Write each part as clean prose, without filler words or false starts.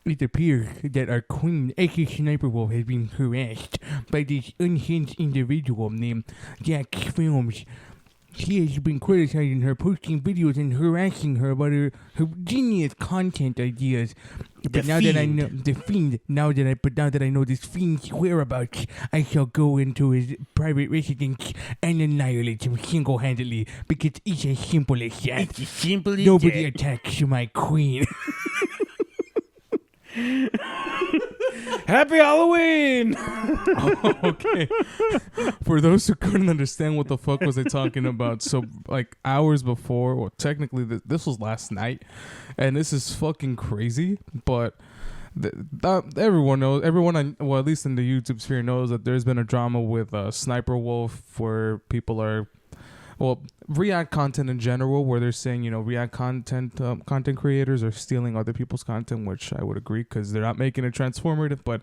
It appears that our queen, aka Sniper Wolf, has been harassed by this unhinged individual named Jack Films. He has been criticizing her, posting videos, and harassing her about her genius content ideas. But now that I know the fiend, now that I know this fiend's whereabouts, I shall go into his private residence and annihilate him single-handedly. Because it's as simple as that. It's as simple as Nobody attacks my queen. Happy Halloween! Okay. For those who couldn't understand what the fuck was I talking about, so like hours before, or technically this was last night, and this is fucking crazy, but everyone knows, well, at least in the YouTube sphere knows that there's been a drama with Sniper Wolf where people are, well, React content in general, where they're saying, React content creators are stealing other people's content, which I would agree because they're not making it transformative. But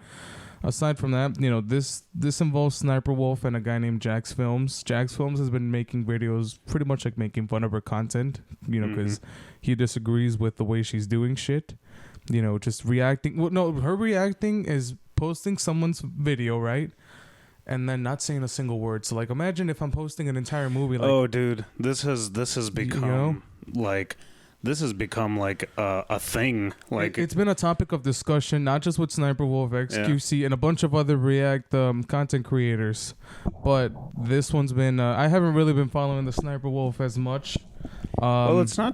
aside from that, this involves Sniper Wolf and a guy named Jax Films. Jax Films has been making videos pretty much like making fun of her content, because he disagrees with the way she's doing shit. Just reacting. Well, no, her reacting is posting someone's video, right? And then not saying a single word. So, like, imagine if I'm posting an entire movie. Like, oh, dude, this has become like a thing. Like, it's been a topic of discussion, not just with Sniper Wolf, XQC, and a bunch of other React content creators. But this one's been. I haven't really been following the Sniper Wolf as much. Well, it's not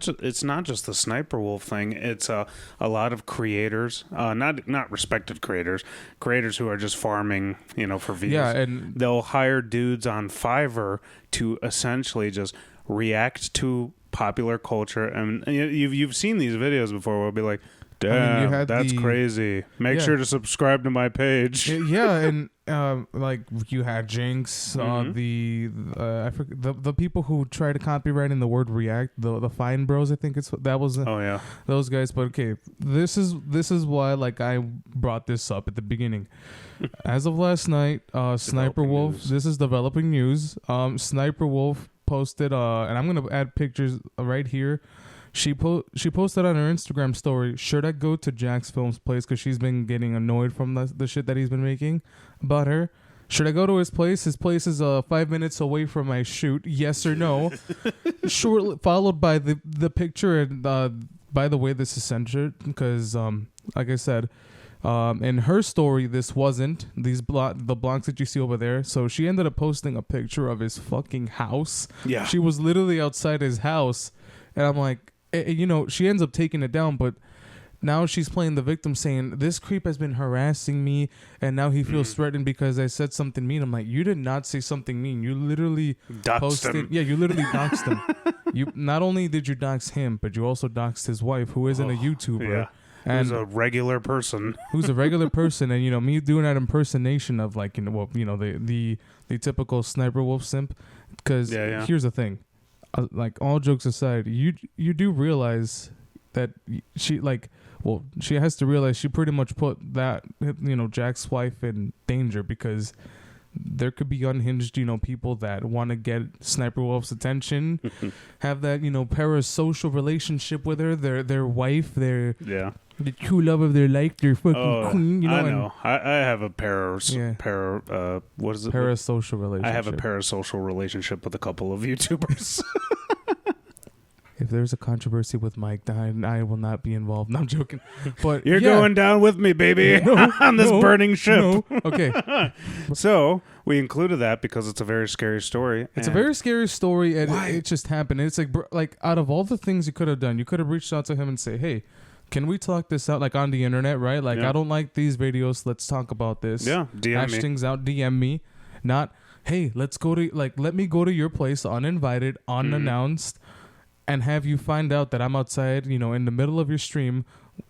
just the Sniper Wolf thing. It's a lot of creators, not respected creators who are just farming, for views. Yeah, and they'll hire dudes on Fiverr to essentially just react to popular culture. And you've seen these videos before. Where it'll be like, damn, that's crazy. Make sure to subscribe to my page. Yeah, and like you had Jinx, I forget the people who try to copyright in the word React, the Fine Bros, I think those guys. But okay, this is why I brought this up at the beginning. As of last night, Sniper Wolf. News. This is developing news. Sniper Wolf posted, and I'm gonna add pictures right here. She posted on her Instagram story, should I go to Jax Films' place because she's been getting annoyed from the shit that he's been making about her. Should I go to his place? His place is 5 minutes away from my shoot. Yes or no? Shortly followed by the picture. And by the way, this is censored because, like I said, in her story, this wasn't the blocks that you see over there. So she ended up posting a picture of his fucking house. Yeah, she was literally outside his house, and I'm like. She ends up taking it down, but now she's playing the victim saying, this creep has been harassing me, and now he feels threatened because I said something mean. I'm like, you did not say something mean. You literally posted him. Yeah, you literally doxed him. You not only did you dox him, but you also doxed his wife, who isn't a YouTuber. Yeah. And who's a regular person. And, me doing that impersonation of, the typical Sniper Wolf simp. Because here's the thing. All jokes aside, you do realize that she has to realize she pretty much put that Jack's wife in danger because there could be unhinged people that want to get Sniper Wolf's attention, have that parasocial relationship with her, their wife, the true love of their life, their fucking queen. I know. I have a what is it? Parasocial relationship. I have a parasocial relationship with a couple of YouTubers. If there's a controversy with Mike, then I will not be involved. No, I'm joking. But you're going down with me, baby, on this burning ship. No. Okay. So we included that because it's a very scary story. It's a very scary story, and it just happened. And it's like out of all the things you could have done, you could have reached out to him and say, hey, can we talk this out on the internet, right? I don't like these videos. Let's talk about this. Yeah, DM Hash things out, DM me. Not, hey, let's go to, let me go to your place uninvited, unannounced, and have you find out that I'm outside, in the middle of your stream,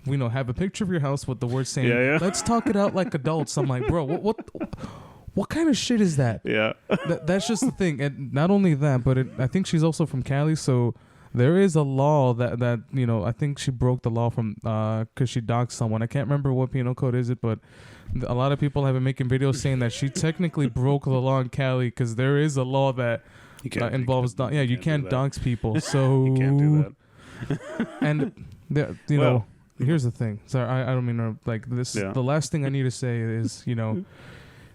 have a picture of your house with the words saying, let's talk it out like adults. I'm like, bro, what kind of shit is that? Yeah. That's just the thing. And not only that, but I think she's also from Cali, so there is a law that I think she broke the law from because she doxed someone. I can't remember what penal code is it, but a lot of people have been making videos saying that she technically broke the law in Cali because there is a law that involves you can't dox people. So you can't do that. And here's the thing. Sorry, I don't mean to, like this. Yeah. The last thing I need to say is,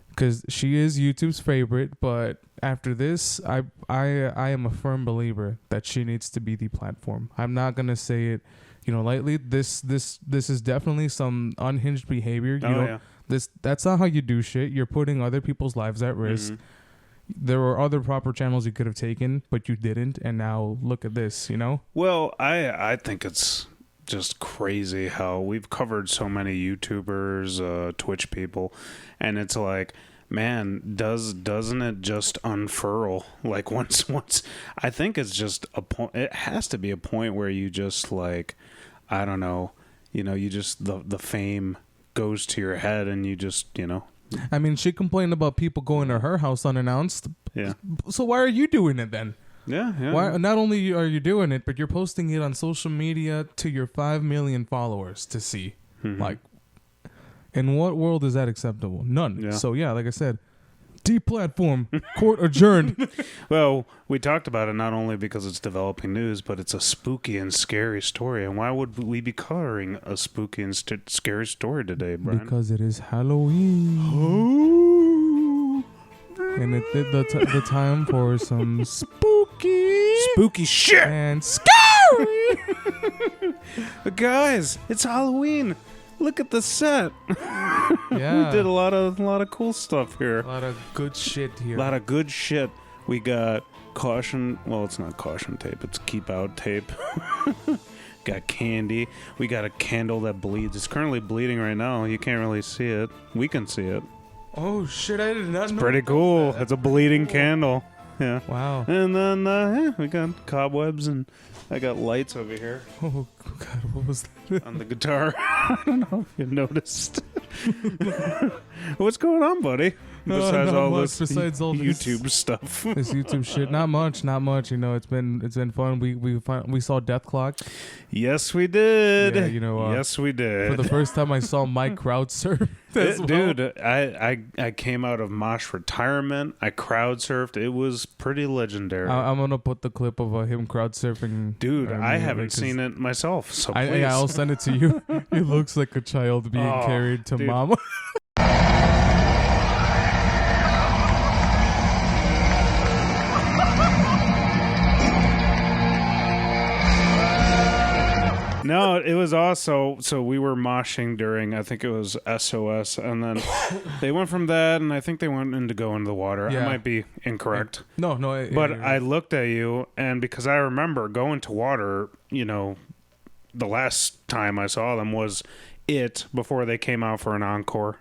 because she is YouTube's favorite, but after this, I am a firm believer that she needs to be the platform. I'm not gonna say it, lightly. This is definitely some unhinged behavior. That's not how you do shit. You're putting other people's lives at risk. Mm-hmm. There were other proper channels you could have taken, but you didn't, and now look at this, Well, I think it's just crazy how we've covered so many YouTubers, Twitch people, and it's like, man, doesn't it just unfurl? Like once I think it's just a point. It has to be a point where you just like, I don't know, you just the fame goes to your head, and you just I mean, she complained about people going to her house unannounced. Yeah. So why are you doing it then? Yeah. Why? Not only are you doing it, but you're posting it on social media to your 5 million followers to see. Mm-hmm. Like, in what world is that acceptable? None. Yeah. So yeah, like I said, deplatform, court adjourned. Well, we talked about it not only because it's developing news, but it's a spooky and scary story. And why would we be covering a spooky and scary story today, Brian? Because it is Halloween. Oh. And the time for some spooky shit and scary. Guys, it's Halloween. Look at the set. Yeah. We did a lot of cool stuff here. A lot of good shit here. A lot of good shit. We got caution. Well, it's not caution tape. It's keep out tape. Got candy. We got a candle that bleeds. It's currently bleeding right now. You can't really see it. We can see it. Oh, shit. I did not know. It's pretty cool. It's a bleeding candle. Yeah. Wow. And then we got cobwebs, and I got lights over here. Oh, God. What was that? On the guitar. I don't know if you noticed. What's going on, buddy? Besides all this YouTube stuff. This YouTube shit. Not much. It's been fun. We saw Death Clock. Yes, we did. Yeah, yes, we did. For the first time, I saw Mike crowd surf. Dude, I came out of Mosh retirement. I crowd surfed. It was pretty legendary. I'm gonna put the clip of him crowd surfing. Dude, I haven't seen it myself. So please. I'll send it to you. He looks like a child being carried to mama. No, it was also, so we were moshing during, I think it was SOS, and then they went from that, and I think they went into go into the water. Yeah. I might be incorrect. No. But I looked at you, and because I remember going to water, the last time I saw them was before they came out for an encore,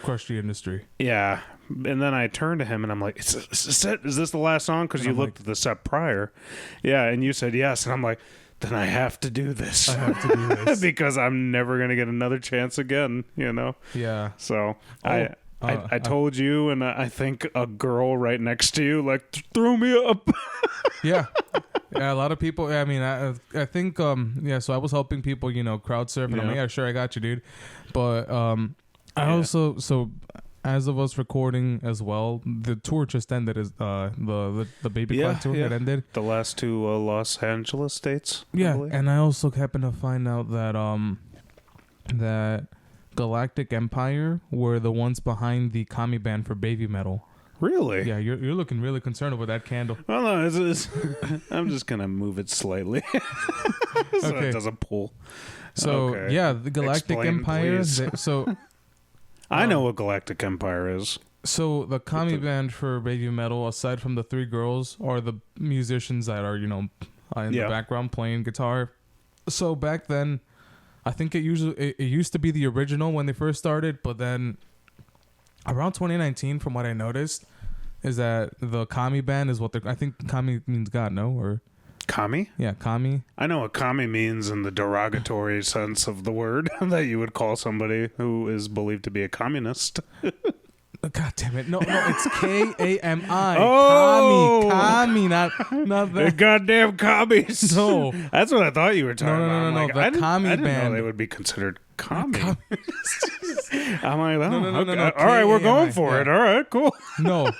Crushed the industry. Yeah. And then I turned to him, and I'm like, is this the last song? Because you looked at the set prior. Yeah, and you said yes, and I'm like, then I have to do this. I have to do this. Because I'm never going to get another chance again, Yeah. So I told you, and I think a girl right next to you, like, throw me up. Yeah. Yeah, a lot of people, I mean, I think, so I was helping people, crowd surf, and I'm like, yeah, sure, I got you, dude. But also, as of us recording as well, the tour just ended. The Baby Clock tour had ended. The last two Los Angeles dates. Yeah, and I also happened to find out that that Galactic Empire were the ones behind the commie band for Baby Metal. Really? Yeah, you're looking really concerned over that candle. Well, no, I'm just gonna move it slightly so it doesn't pull. So the Galactic Empire. I know what Galactic Empire is. So the commie band for Baby Metal, aside from the three girls, are the musicians that are in the background playing guitar. So back then, I think it used to be the original when they first started, but then around 2019, from what I noticed, is that the commie band is what I think commie means God, no? Or Kami? Yeah, kami. I know what kami means in the derogatory sense of the word, that you would call somebody who is believed to be a communist. God damn it. No, it's K-A-M-I. Oh! Kami, not the that. goddamn commies. No. That's what I thought you were talking about. No. The Kami band. I didn't know they would be considered kami. I'm like, oh, no. All right, we're going for it. All right, cool. No.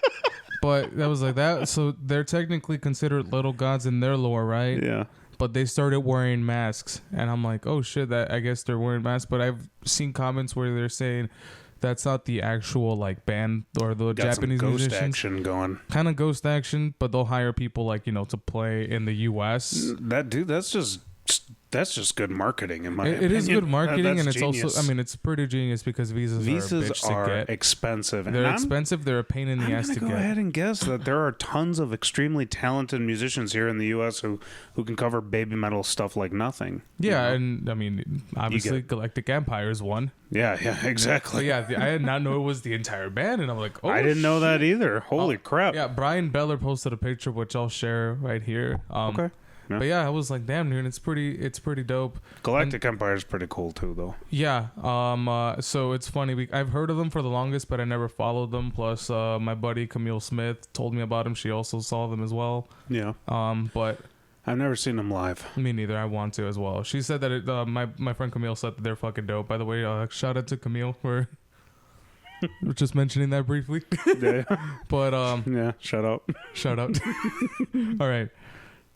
But that was like that. So they're technically considered little gods in their lore, right? Yeah. but they started wearing masks, and I'm like, oh shit, that I guess they're wearing masks. But I've seen comments where they're saying that's not the actual like band or the Got Japanese some ghost musicians. action going. Kind of ghost action, but they'll hire people like to play in the U.S. That's just good marketing in my opinion. It is good marketing, and it's genius. also, I mean, it's pretty genius because visas are a bitch to get. Expensive. They're expensive. They're a pain in the ass to get. I'm going to go ahead and guess that there are tons of extremely talented musicians here in the U.S. who can cover baby metal stuff like nothing. Yeah, and I mean, obviously, Galactic Empire is one. Yeah, exactly. Yeah, I did not know it was the entire band, and I'm like, oh, I didn't know that either. Holy crap. Yeah, Brian Beller posted a picture, which I'll share right here. Okay. Yeah. But yeah, I was like, damn, dude, it's pretty dope. Galactic Empire is pretty cool too, though. Yeah. So it's funny. I've heard of them for the longest, but I never followed them. Plus, my buddy Camille Smith told me about them. She also saw them as well. Yeah. But I've never seen them live. Me neither. I want to as well. She said that my friend Camille said that they're fucking dope. By the way, shout out to Camille for just mentioning that briefly. Yeah. But yeah, shout out. All right.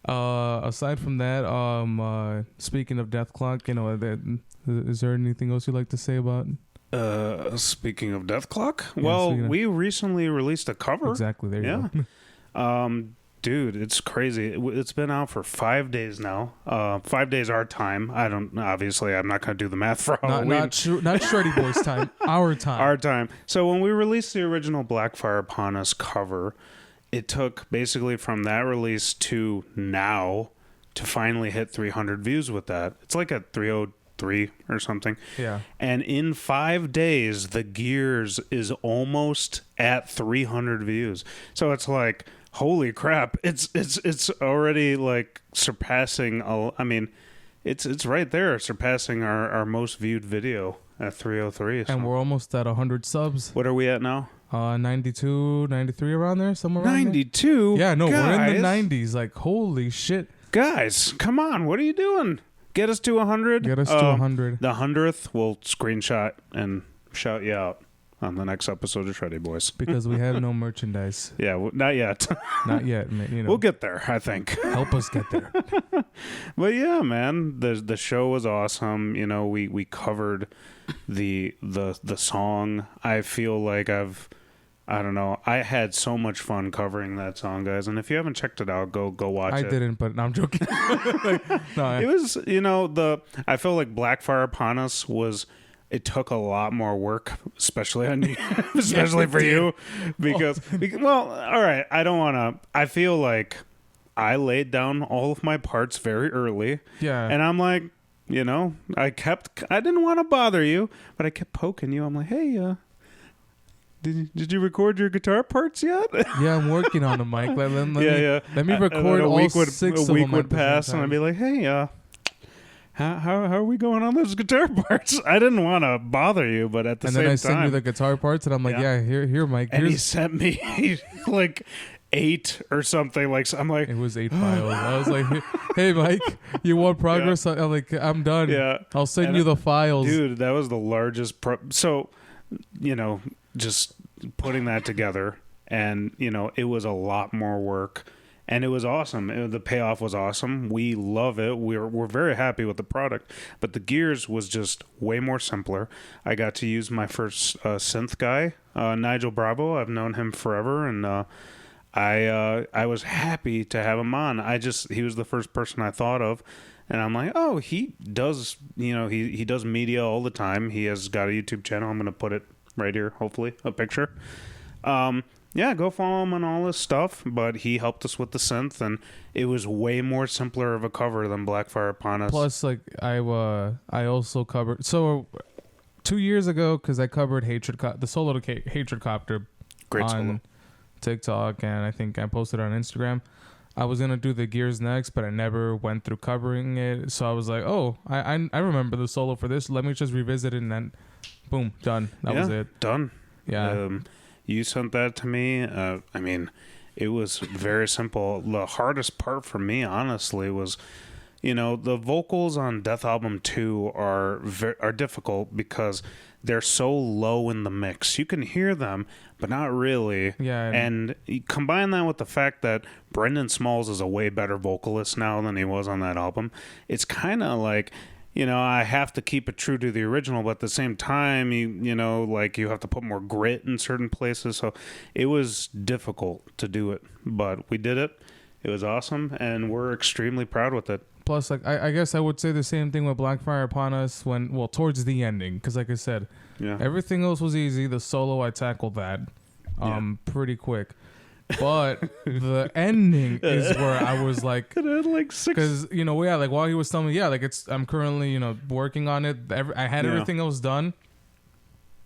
Aside from that, speaking of Death Clock, is there anything else you'd like to say about? Speaking of Death Clock, we recently released a cover. Exactly. There you go. Dude, it's crazy. It's been out for 5 days now. 5 days our time. Obviously, I'm not going to do the math for Halloween. Not Shreddy Bois time. Our time. Our time. So when we released the original Blackfire Upon Us cover, it took basically from that release to now to finally hit 300 views with that. It's like at 303 or something. Yeah. And in 5 days, the Gears is almost at 300 views. So it's like, holy crap! It's already like surpassing. It's right there, surpassing our most viewed video at 303. And we're almost at 100 subs. What are we at now? 92, 93 around there, somewhere around 92? Yeah, no, guys, we're in the 90s. Like, holy shit. Guys, come on. What are you doing? Get us to 100? Get us to 100. The 100th, we'll screenshot and shout you out on the next episode of Shreddy Bois. Because we have no merchandise. Yeah, not yet. Not yet. We'll get there, I think. Help us get there. But yeah, man, the show was awesome. We covered the song. I feel like I don't know. I had so much fun covering that song, guys. And if you haven't checked it out, go watch it. I didn't, but I'm joking. It was, I feel like Blackfire Upon Us it took a lot more work, especially on you, especially for you, because, well, all right. I feel like I laid down all of my parts very early. Yeah. And I'm like, I didn't want to bother you, but I kept poking you. I'm like, hey, Did you record your guitar parts yet? Yeah, I'm working on them, Mike. Let me record all 6 of them. A week would pass, and I'd be like, "Hey, how are we going on those guitar parts?" I didn't want to bother you, but at the same time, and then I sent you the guitar parts, and I'm like, "Yeah, here, Mike." And he sent me like 8 or something. Like I'm like, it was 8 files. I was like, "Hey, Mike, you want progress?" I'm like, "I'm done. Yeah, I'll send you the files." Dude, that was the largest. So, just putting that together, and it was a lot more work, and it was awesome. The payoff was awesome. We love it. We're very happy with the product, but the Gears was just way more simpler. I got to use my first synth guy, Nigel Bravo. I've known him forever, and I was happy to have him on. He was the first person I thought of. And I'm like, oh, he does, he does media all the time. He has got a YouTube channel. I'm going to put it right here, hopefully, a picture. Go follow him on all this stuff. But he helped us with the synth, and it was way more simpler of a cover than Blackfire Upon Us. Plus, like, I also covered... So, 2 years ago, because I covered the solo to Hatred Copter Great on solo. TikTok, and I think I posted it on Instagram. I was gonna do the Gears next, but I never went through covering it. So I was like, "Oh, I remember the solo for this. Let me just revisit it." And then, boom, done. That was it. Done. Yeah. You sent that to me. It was very simple. The hardest part for me, honestly, was, the vocals on Death Album 2 are difficult because they're so low in the mix. You can hear them, but not really. Yeah. And you combine that with the fact that Brendan Smalls is a way better vocalist now than he was on that album. It's kind of like, I have to keep it true to the original, but at the same time, you have to put more grit in certain places. So it was difficult to do it, but we did it. It was awesome, and we're extremely proud with it. Plus, like I guess I would say the same thing with Blackfire Upon Us towards the ending, because like I said, everything else was easy. The solo, I tackled that pretty quick. But the ending is where I was like, because like while he was telling me, I'm currently working on it. I had everything else done,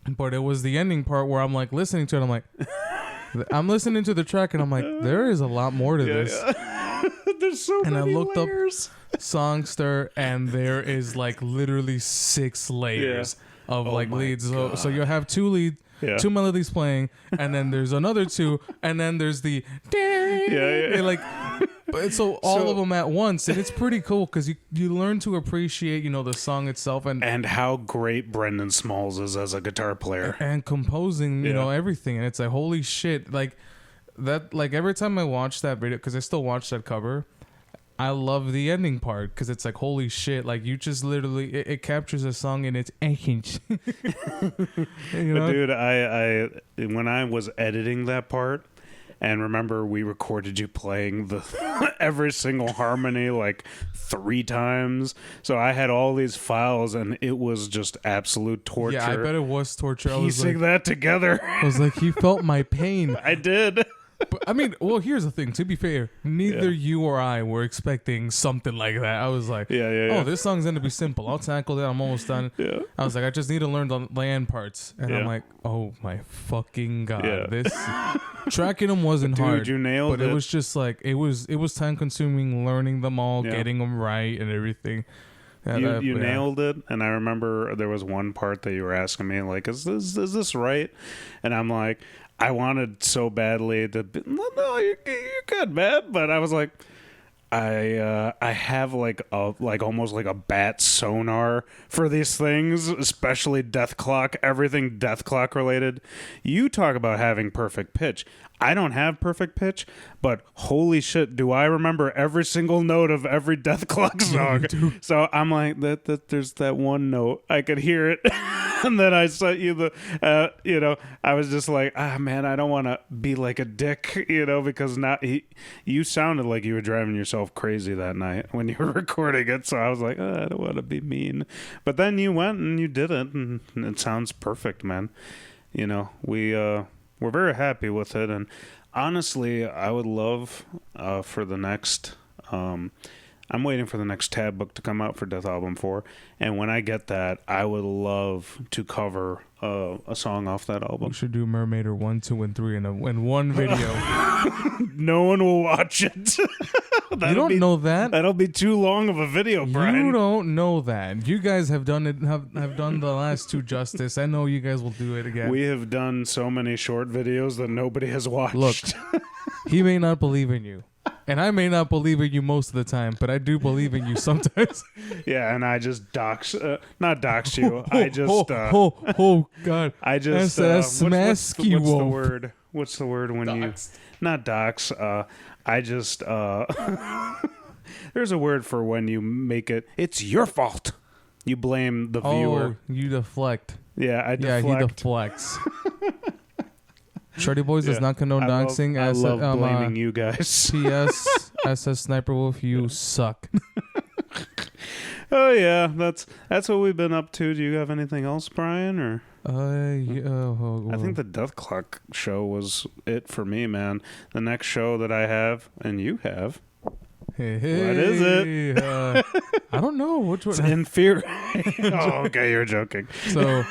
but it was the ending part where I'm like listening to it. I'm like, I'm listening to the track and I'm like, there is a lot more to this. There's so many layers. And I looked up Songster, and there is like literally 6 layers of leads. So you'll have 2 leads. Yeah. 2 melodies playing, and then there's another 2, and then there's the so all of them at once, and it's pretty cool because you learn to appreciate the song itself and how great Brendan Smalls is as a guitar player and composing everything, and it's like holy shit, like that, like every time I watch that video, because I still watch that cover, I love the ending part because it's like holy shit, like you just literally it captures a song in its essence. Dude, I when I was editing that part, and remember we recorded you playing the every single harmony like 3 times, so I had all these files and it was just absolute torture. Yeah, I bet it was torture. Piecing that together. I was like, he felt my pain. I did. But I mean, well, here's the thing. To be fair, neither you or I were expecting something like that. I was like, oh, this song's going to be simple. I'll tackle it. I'm almost done. Yeah. I was like, I just need to learn the land parts. And I'm like, oh my fucking God. Yeah. This tracking them wasn't hard. Dude, you nailed it. But it was just like, it was time consuming learning them all, getting them right and everything. You nailed it. And I remember there was one part that you were asking me, like, is this right? And I'm like, I wanted so badly to be, no, you're good, man. But I was like, I have like almost like a bat sonar for these things, especially Death Clock, everything Death Clock related. You talk about having perfect pitch. I don't have perfect pitch, but holy shit, do I remember every single note of every Death Clock song. So I'm like, that there's that one note. I could hear it. And then I sent you the, I was just like, man, I don't want to be like a dick, because now you sounded like you were driving yourself crazy that night when you were recording it. So I was like, I don't want to be mean. But then you went and you did it, and it sounds perfect, man. We're very happy with it, and honestly, I would love for the next. I'm waiting for the next tab book to come out for Death Album 4, and when I get that, I would love to cover a song off that album. We should do Mermaider 1, 2, and 3 in one video. No one will watch it. You don't know that. That'll be too long of a video, Brian. You don't know that. You guys have done it. Have done the last 2 justice. I know you guys will do it again. We have done so many short videos that nobody has watched. Look, he may not believe in you. And I may not believe in you most of the time, but I do believe in you sometimes. Yeah, and I just not dox you. I just oh God. I just what's the word? What's the word when doxed. You not dox? I just there's a word for when you make it. It's your fault. You blame the viewer. You deflect. Yeah, I deflect. Yeah, he deflects. Shreddy Bois does not condone doxing. I love blaming you guys. P.S. SS Sniper Wolf, you suck. Oh yeah, that's what we've been up to. Do you have anything else, Brian? Or I think the Death Clock show was it for me, man. The next show that I have and you have. Hey, what is it? I don't know. Which one? It's infuriating. Oh, okay, you're joking. So,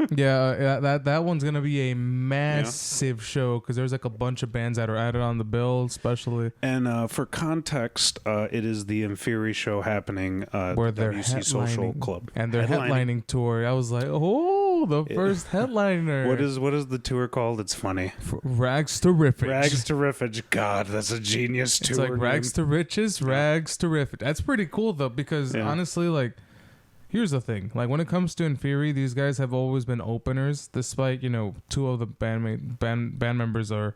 that one's gonna be a massive show because there's like a bunch of bands that are added on the bill, especially. And for context, it is the Infuri show happening where at they're WC Social Club, and they're headlining tour. I was like, oh. cool. The first headliner. What is the tour called? It's funny. Rags to Riffage. Rags to Riffage. God, that's a genius tour. It's like Rags to Riches, Rags to Riffage. That's pretty cool though, because honestly, like, here's the thing. Like, when it comes to Inferi, these guys have always been openers, despite, you know, two of the band members are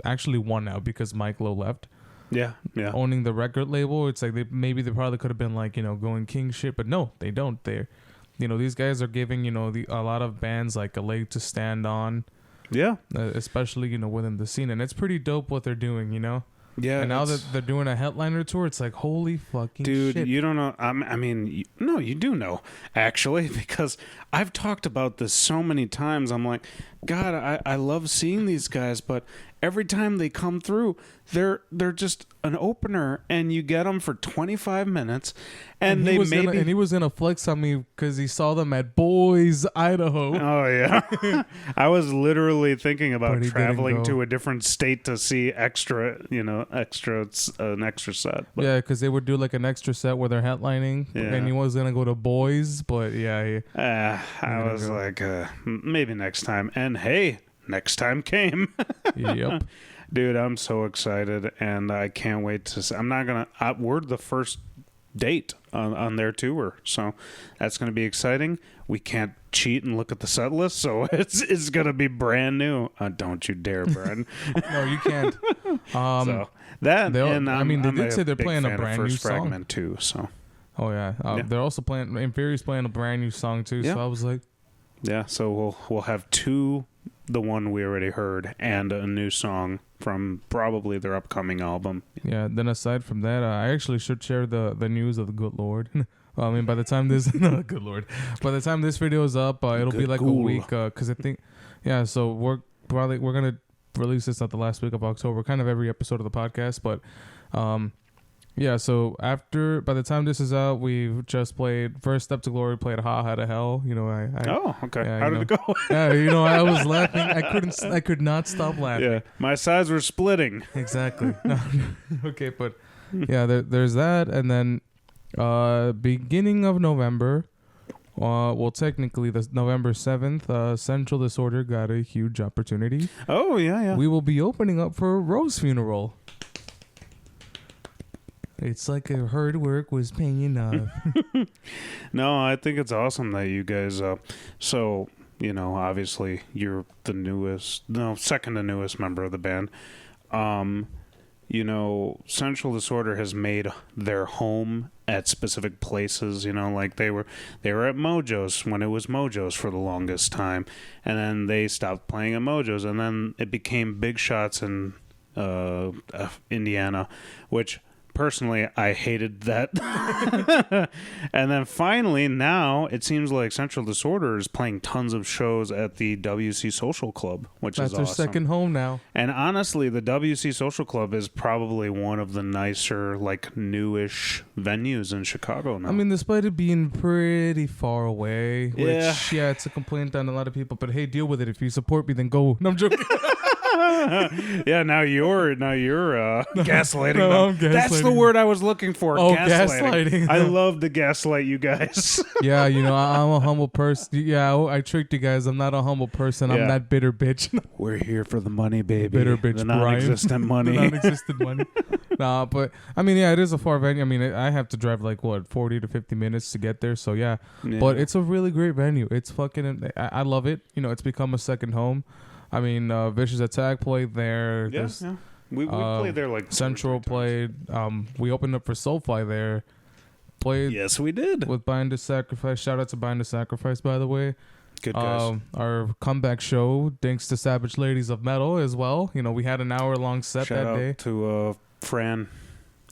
actually one now because Mike Lowe left. Yeah. Owning the record label. It's like they probably could have been like, you know, going king shit, but no, they don't. They're, you know, these guys are giving, you know, a lot of bands like a leg to stand on. Yeah. Especially, you know, within the scene. And it's pretty dope what they're doing, you know? Yeah. And now that they're doing a headliner tour, it's like, holy fucking shit. Dude, you don't know. I mean, no, you do know, actually, because I've talked about this so many times. I'm like, God, I love seeing these guys, but every time they come through, they're just an opener, and you get them for 25 minutes, and he was in a flex on me because he saw them at Boise, Idaho. Oh yeah, I was literally thinking about traveling to a different state to see an extra set. But. Yeah, because they would do like an extra set where they're headlining, and he was gonna go to Boise, but I was like, maybe next time, and hey, next time came. Yep. Dude, I'm so excited, and I can't wait to see. I'm not going to word the first date on their tour, so that's going to be exciting. We can't cheat and look at the set list, so it's going to be brand new. Don't you dare, Brian. No, you can't. So that, and they did say they're playing a brand new song. Fragment too, so. Oh, yeah. They're also playing, Inferi's playing a brand new song, too, so I was like. Yeah, so we'll have two, the one we already heard, and a new song from probably their upcoming album. Yeah, then aside from that, I actually should share the news of the good Lord. Well, I mean, by the time this good Lord, by the time this video is up, it'll be like a week, because I think, so we're gonna release this at the last week of October, kind of every episode of the podcast, but so by the time this is out, we've just played First Step to Glory, played Ha to Hell. You know, okay. How did it go? Yeah, you know, I was laughing. I could not stop laughing. Yeah, my sides were splitting. Exactly. Okay, but there's that, and then beginning of November, technically the November 7th, Central Disorder got a huge opportunity. Oh yeah. We will be opening up for Rose Funeral. It's like a hard work was paying off. No, I think it's awesome that you guys, so, you know, obviously you're the second to newest member of the band. You know, Central Disorder has made their home at specific places, you know, like they were at Mojo's when it was Mojo's for the longest time, and then they stopped playing at Mojo's, and then it became Big Shots in Indiana, which personally I hated that. And then finally now it seems like Central Disorder is playing tons of shows at the WC Social Club, which is awesome. That's their second home now. And honestly, the WC Social Club is probably one of the nicer, like, newish venues in Chicago now. I mean, despite it being pretty far away, which it's a complaint on a lot of people, but hey, deal with it. If you support me, then go. No, I'm joking. Yeah, now you're gaslighting them. That's the word I was looking for. Oh, gaslighting. I love to gaslight you guys. Yeah, you know, I'm a humble person. Yeah, I tricked you guys. I'm not a humble person. I'm that bitter bitch. We're here for the money, baby. Bitter bitch, the non-existent money. The non-existent money. Nah, but I mean, it is a far venue. I mean, I have to drive like 40 to 50 minutes to get there. So yeah, but it's a really great venue. It's fucking. I love it. You know, it's become a second home. I mean, Vicious Attack played there. Yeah. We played there like Central played. We opened up for Soulfly there. Played. Yes, we did. With Bind to Sacrifice. Shout out to Bind to Sacrifice, by the way. Good guys. Our comeback show, thanks to Savage Ladies of Metal as well. You know, we had an hour-long set that day. Shout out to Fran.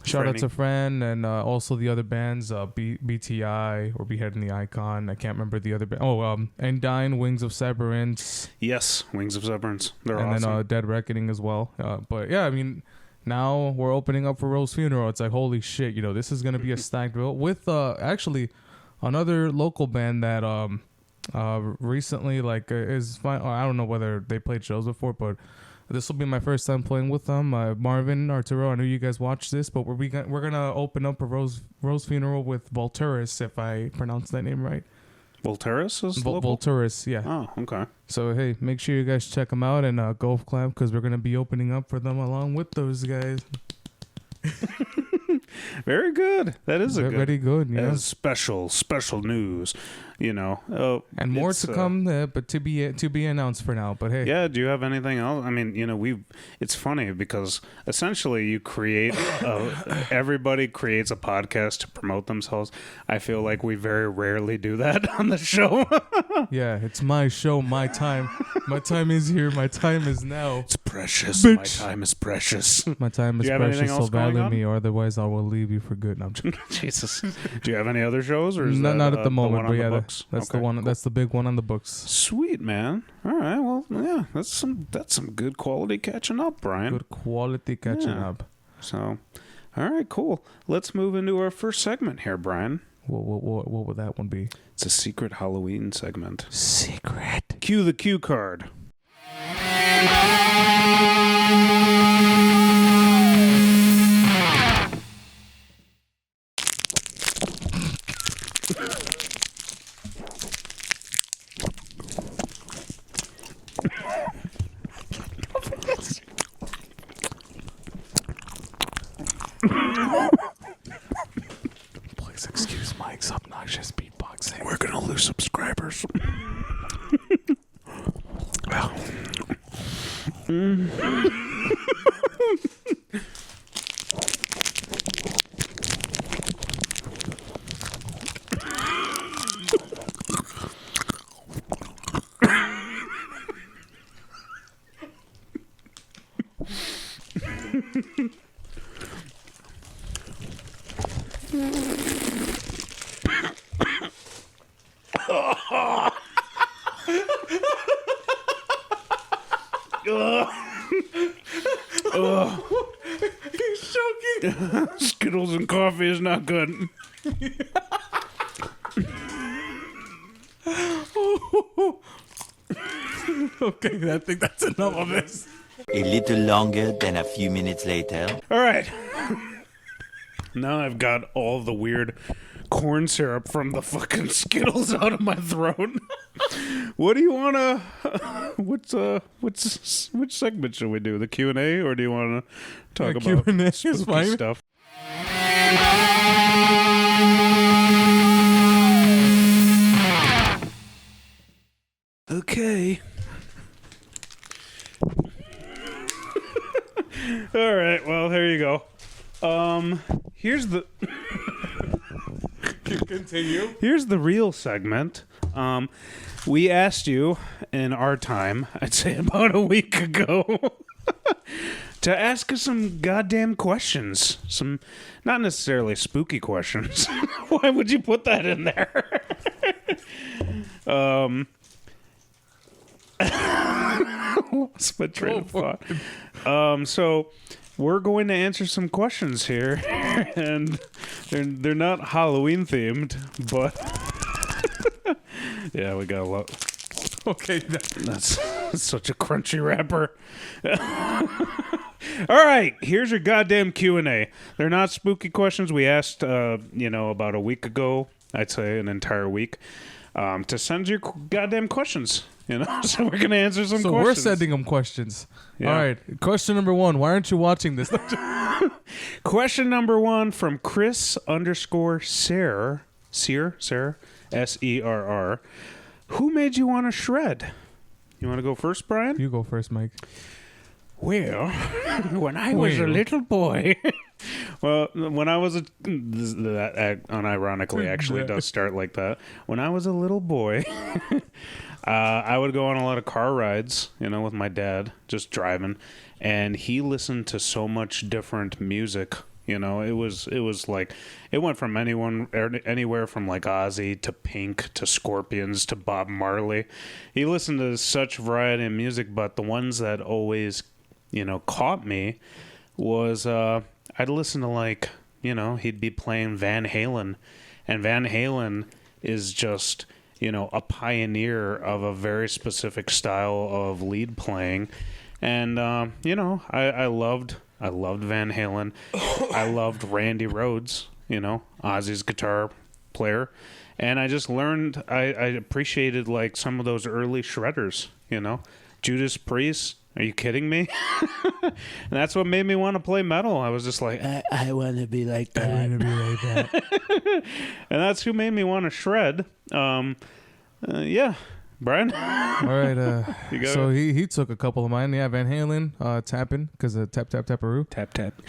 Shout out to Fran and also the other bands, BTI or Beheading the Icon. I can't remember the other band. Endine, Wings of Severance. Yes, Wings of Severance. They're awesome. And then Dead Reckoning as well. But yeah, I mean, now we're opening up for Rose Funeral. It's like, holy shit, you know, this is going to be a stacked bill with actually another local band that recently is fine. I don't know whether they played shows before, but this will be my first time playing with them. Marvin, Arturo, I know you guys watched this, but we're gonna open up a Rose Funeral with Volturis, if I pronounce that name right. Volturis is local? Volturis, yeah. Oh, okay. So, hey, make sure you guys check them out and Golf Clap, because we're going to be opening up for them along with those guys. Very good. That is very good. Yeah. Special news. And more to come, but to be announced for now. But hey, yeah. Do you have anything else? I mean, it's funny because essentially you create everybody creates a podcast to promote themselves. I feel like we very rarely do that on the show. Yeah, it's my show, my time. My time is here. My time is now. It's precious. Bitch. My time is precious. My time is precious. So value me, or otherwise I will leave you for good. No, I'm joking. Jesus. Do you have any other shows, or is not at the moment? But yeah, that's okay, the one. Cool. That's the big one on the books. Sweet, man. All right. Well, yeah, that's some good quality catching up, Brian. Good quality catching up. So, all right, cool. Let's move into our first segment here, Brian. What would that one be? It's a secret Halloween segment. Secret. Cue the cue card. Please excuse Mike's obnoxious beatboxing. We're gonna lose subscribers. Well. He's choking. Skittles and coffee is not good. Okay, I think that's enough of this. A little longer than a few minutes later. All right. Now I've got all the weird corn syrup from the fucking Skittles out of my throat. What do you want to... which segment should we do? The Q&A, or do you want to talk about Q&A spooky stuff? Okay. All right, well, here you go. Here's the... Continue. Here's the real segment. We asked you in our time, I'd say about a week ago, to ask us some goddamn questions. Some, not necessarily spooky questions. Why would you put that in there? Lost my train of thought. So we're going to answer some questions here, and they're not Halloween themed, but yeah, we got a lot. Okay, that's such a crunchy wrapper. All right, here's your goddamn Q&A. They're not spooky questions. We asked, about a week ago, I'd say an entire week, to send your goddamn questions. So we're gonna answer some questions. So we're sending them questions. Yeah. All right. Question number 1. Why aren't you watching this? Question number 1 from Chris_Serr, Serr. Who made you want to shred? You want to go first, Brian? You go first, Mike. Well, when I was a little boy. Well, when I was that unironically actually does start like that. When I was a little boy, I would go on a lot of car rides, with my dad, just driving, and he listened to so much different music. It was like, it went from anywhere from like Ozzy to Pink to Scorpions to Bob Marley. He listened to such variety of music, but the ones that always, caught me was, I'd listen to like, he'd be playing Van Halen, and Van Halen is just, a pioneer of a very specific style of lead playing. And, I loved Van Halen. I loved Randy Rhoads, Ozzy's guitar player. And I just learned, I appreciated like some of those early shredders, you know, Judas Priest. Are you kidding me? And that's what made me want to play metal. I was just like, I want to be like that. I want to be like that. And that's who made me want to shred. Yeah. Brian? All right. So he took a couple of mine. Yeah, Van Halen, Tappin', because of Tap Tap Taparoo. Tap Tap.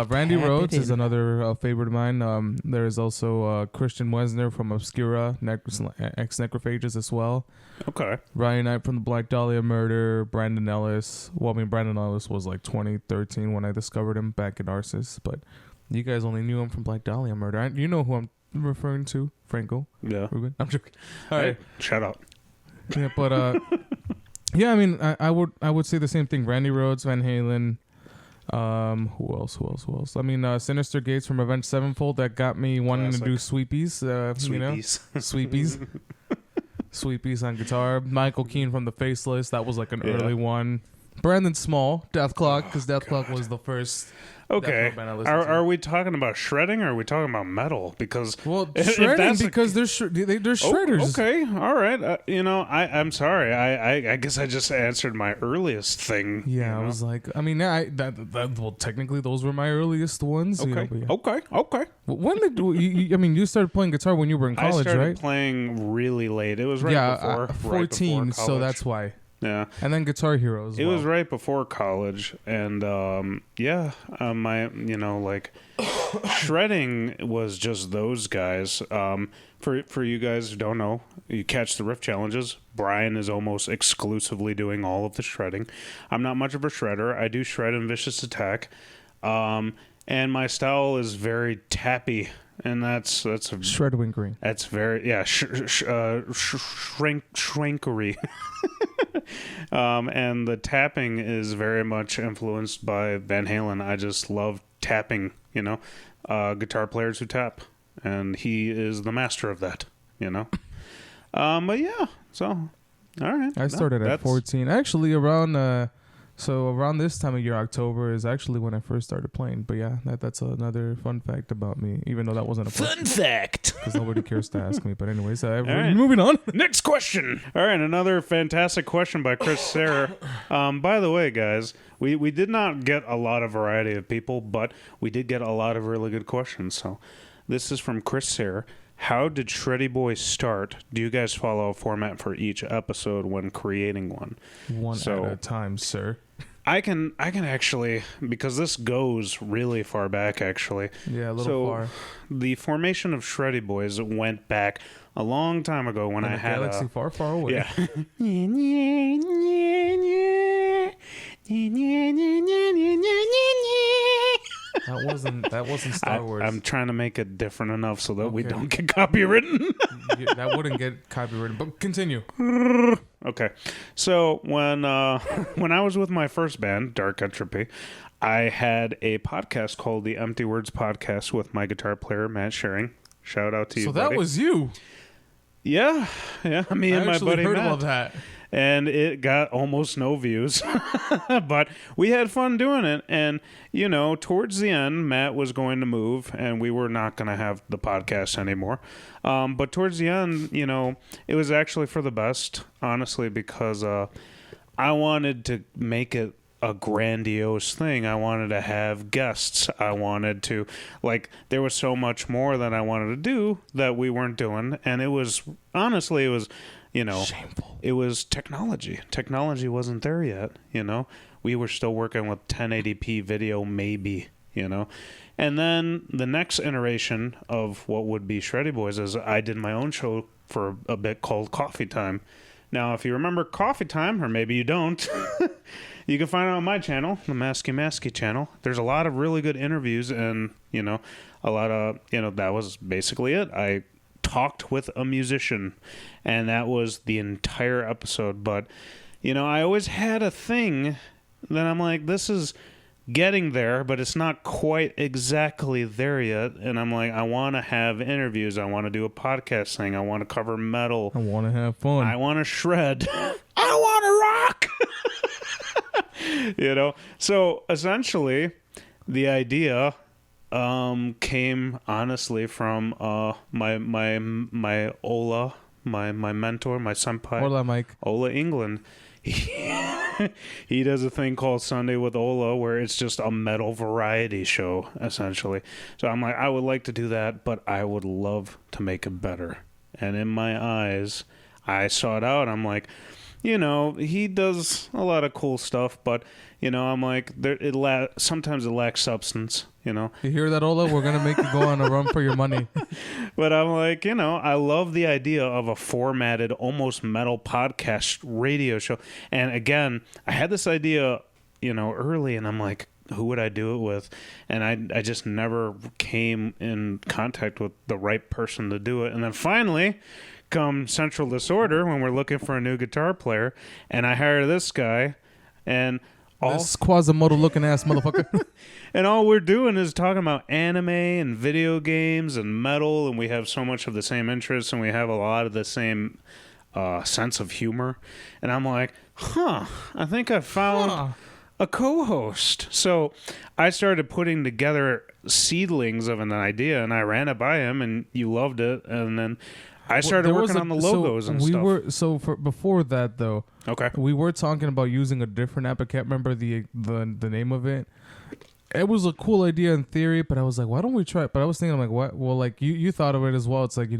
Randy Rhoads is another favorite of mine. There is also Christian Wesner from Obscura, ex-Necrophages as well. Okay. Ryan Knight from the Black Dahlia Murder, Brandon Ellis. Well, I mean, Brandon Ellis was like 2013 when I discovered him back in Narcissus, but you guys only knew him from Black Dahlia Murder. You know who I'm referring to, Franco. Yeah. Ruben? I'm joking. All right. Shut up. Yeah, but yeah, I mean, I would say the same thing. Randy Rhoads, Van Halen. Who else? I mean, Sinister Gates from Avenged Sevenfold, that got me wanting to do sweepies. You know, sweepies. Sweepies on guitar. Michael Keane from The Faceless, that was like an early one. Brandon Small, Death Clock, because Death Clock was the first. Okay. Are we talking about shredding or are we talking about metal? Because shredding, because they're shredders. Okay, all right. You know, I'm sorry. I guess I just answered my earliest thing. Yeah, I was like, I mean, well, technically those were my earliest ones. Okay. You know, Okay. When did I mean, you started playing guitar when you were in college, right? I started playing really late. It was before 14. Right before so that's why. Yeah, and then Guitar Hero as well. It was right before college, and my like shredding was just those guys. For you guys who don't know, you catch the riff challenges. Brian is almost exclusively doing all of the shredding. I'm not much of a shredder. I do shred and vicious attack, and my style is very tappy. And that's a shredwinkering. That's very shrinkery. And the tapping is very much influenced by Van Halen. I just love tapping, you know, guitar players who tap, and he is the master of that, you know. But yeah, so all right. I started at 14. Actually, around this time of year, October, is actually when I first started playing. But yeah, that's another fun fact about me, even though that wasn't a fun fact. Because nobody cares to ask me. But anyways, moving on. Next question. All right, another fantastic question by Chris Sayre. By the way, guys, we did not get a lot of variety of people, but we did get a lot of really good questions. So this is from Chris Sayre. How did Shreddy Bois start? Do you guys follow a format for each episode when creating one? One at a time, sir. I can actually, because this goes really far back, actually. Yeah, a little far. The formation of Shreddy Bois went back a long time ago when I had galaxy far, far away. Yeah. That wasn't Star Wars. I'm trying to make it different enough so that we don't get copywritten. That wouldn't get copywritten, but continue. Okay. So when I was with my first band, Dark Entropy, I had a podcast called the Empty Words Podcast with my guitar player, Matt Schering. Shout out to you, buddy. So that was you? Yeah. Me and my buddy Matt. I heard of that. And it got almost no views. But we had fun doing it. And, you know, towards the end, Matt was going to move, and we were not going to have the podcast anymore. But towards the end, you know, it was actually for the best, honestly, because I wanted to make it a grandiose thing. I wanted to have guests. I wanted to, like, there was so much more that I wanted to do that we weren't doing. And it was, honestly, it was... You know, shameful. It was technology. Technology wasn't there yet, you know. We were still working with 1080p video, maybe, you know. And then the next iteration of what would be Shreddy Bois is I did my own show for a bit called Coffee Time. Now, if you remember Coffee Time, or maybe you don't, you can find it on my channel, the Masky channel. There's a lot of really good interviews and, you know, a lot of, you know, that was basically it. I talked with a musician, and that was the entire episode. But, you know, I always had a thing that I'm like, this is getting there, but it's not quite exactly there yet. And I'm like, I want to have interviews. I want to do a podcast thing. I want to cover metal. I want to have fun. I want to shred. I want to rock. You know? So essentially, the idea came honestly from my Ola, my mentor, my senpai. Hola, Mike. Ola England. He does a thing called Sunday with Ola where it's just a metal variety show, essentially. So I'm like, I would like to do that, but I would love to make it better. And in my eyes, I saw it out. I'm like, he does a lot of cool stuff, but, I'm like, sometimes it lacks substance, You hear that, Ola? We're going to make you go on a run for your money. But I'm like, I love the idea of a formatted, almost metal podcast radio show. And again, I had this idea, early, and I'm like, who would I do it with? And I just never came in contact with the right person to do it. And then finally, come Central Disorder, when we're looking for a new guitar player, and I hire this guy, and this Quasimodo looking ass motherfucker. And all we're doing is talking about anime and video games and metal, and we have so much of the same interests, and we have a lot of the same sense of humor. And I'm like, I think I found a co-host. So I started putting together seedlings of an idea, and I ran it by him, and you loved it, and then I started working on the logos and stuff. Before that, though, okay, we were talking about using a different app. I can't remember the name of it. It was a cool idea in theory, but I was like, why don't we try it? But I was thinking, like, what? Well, like, you thought of it as well. It's like,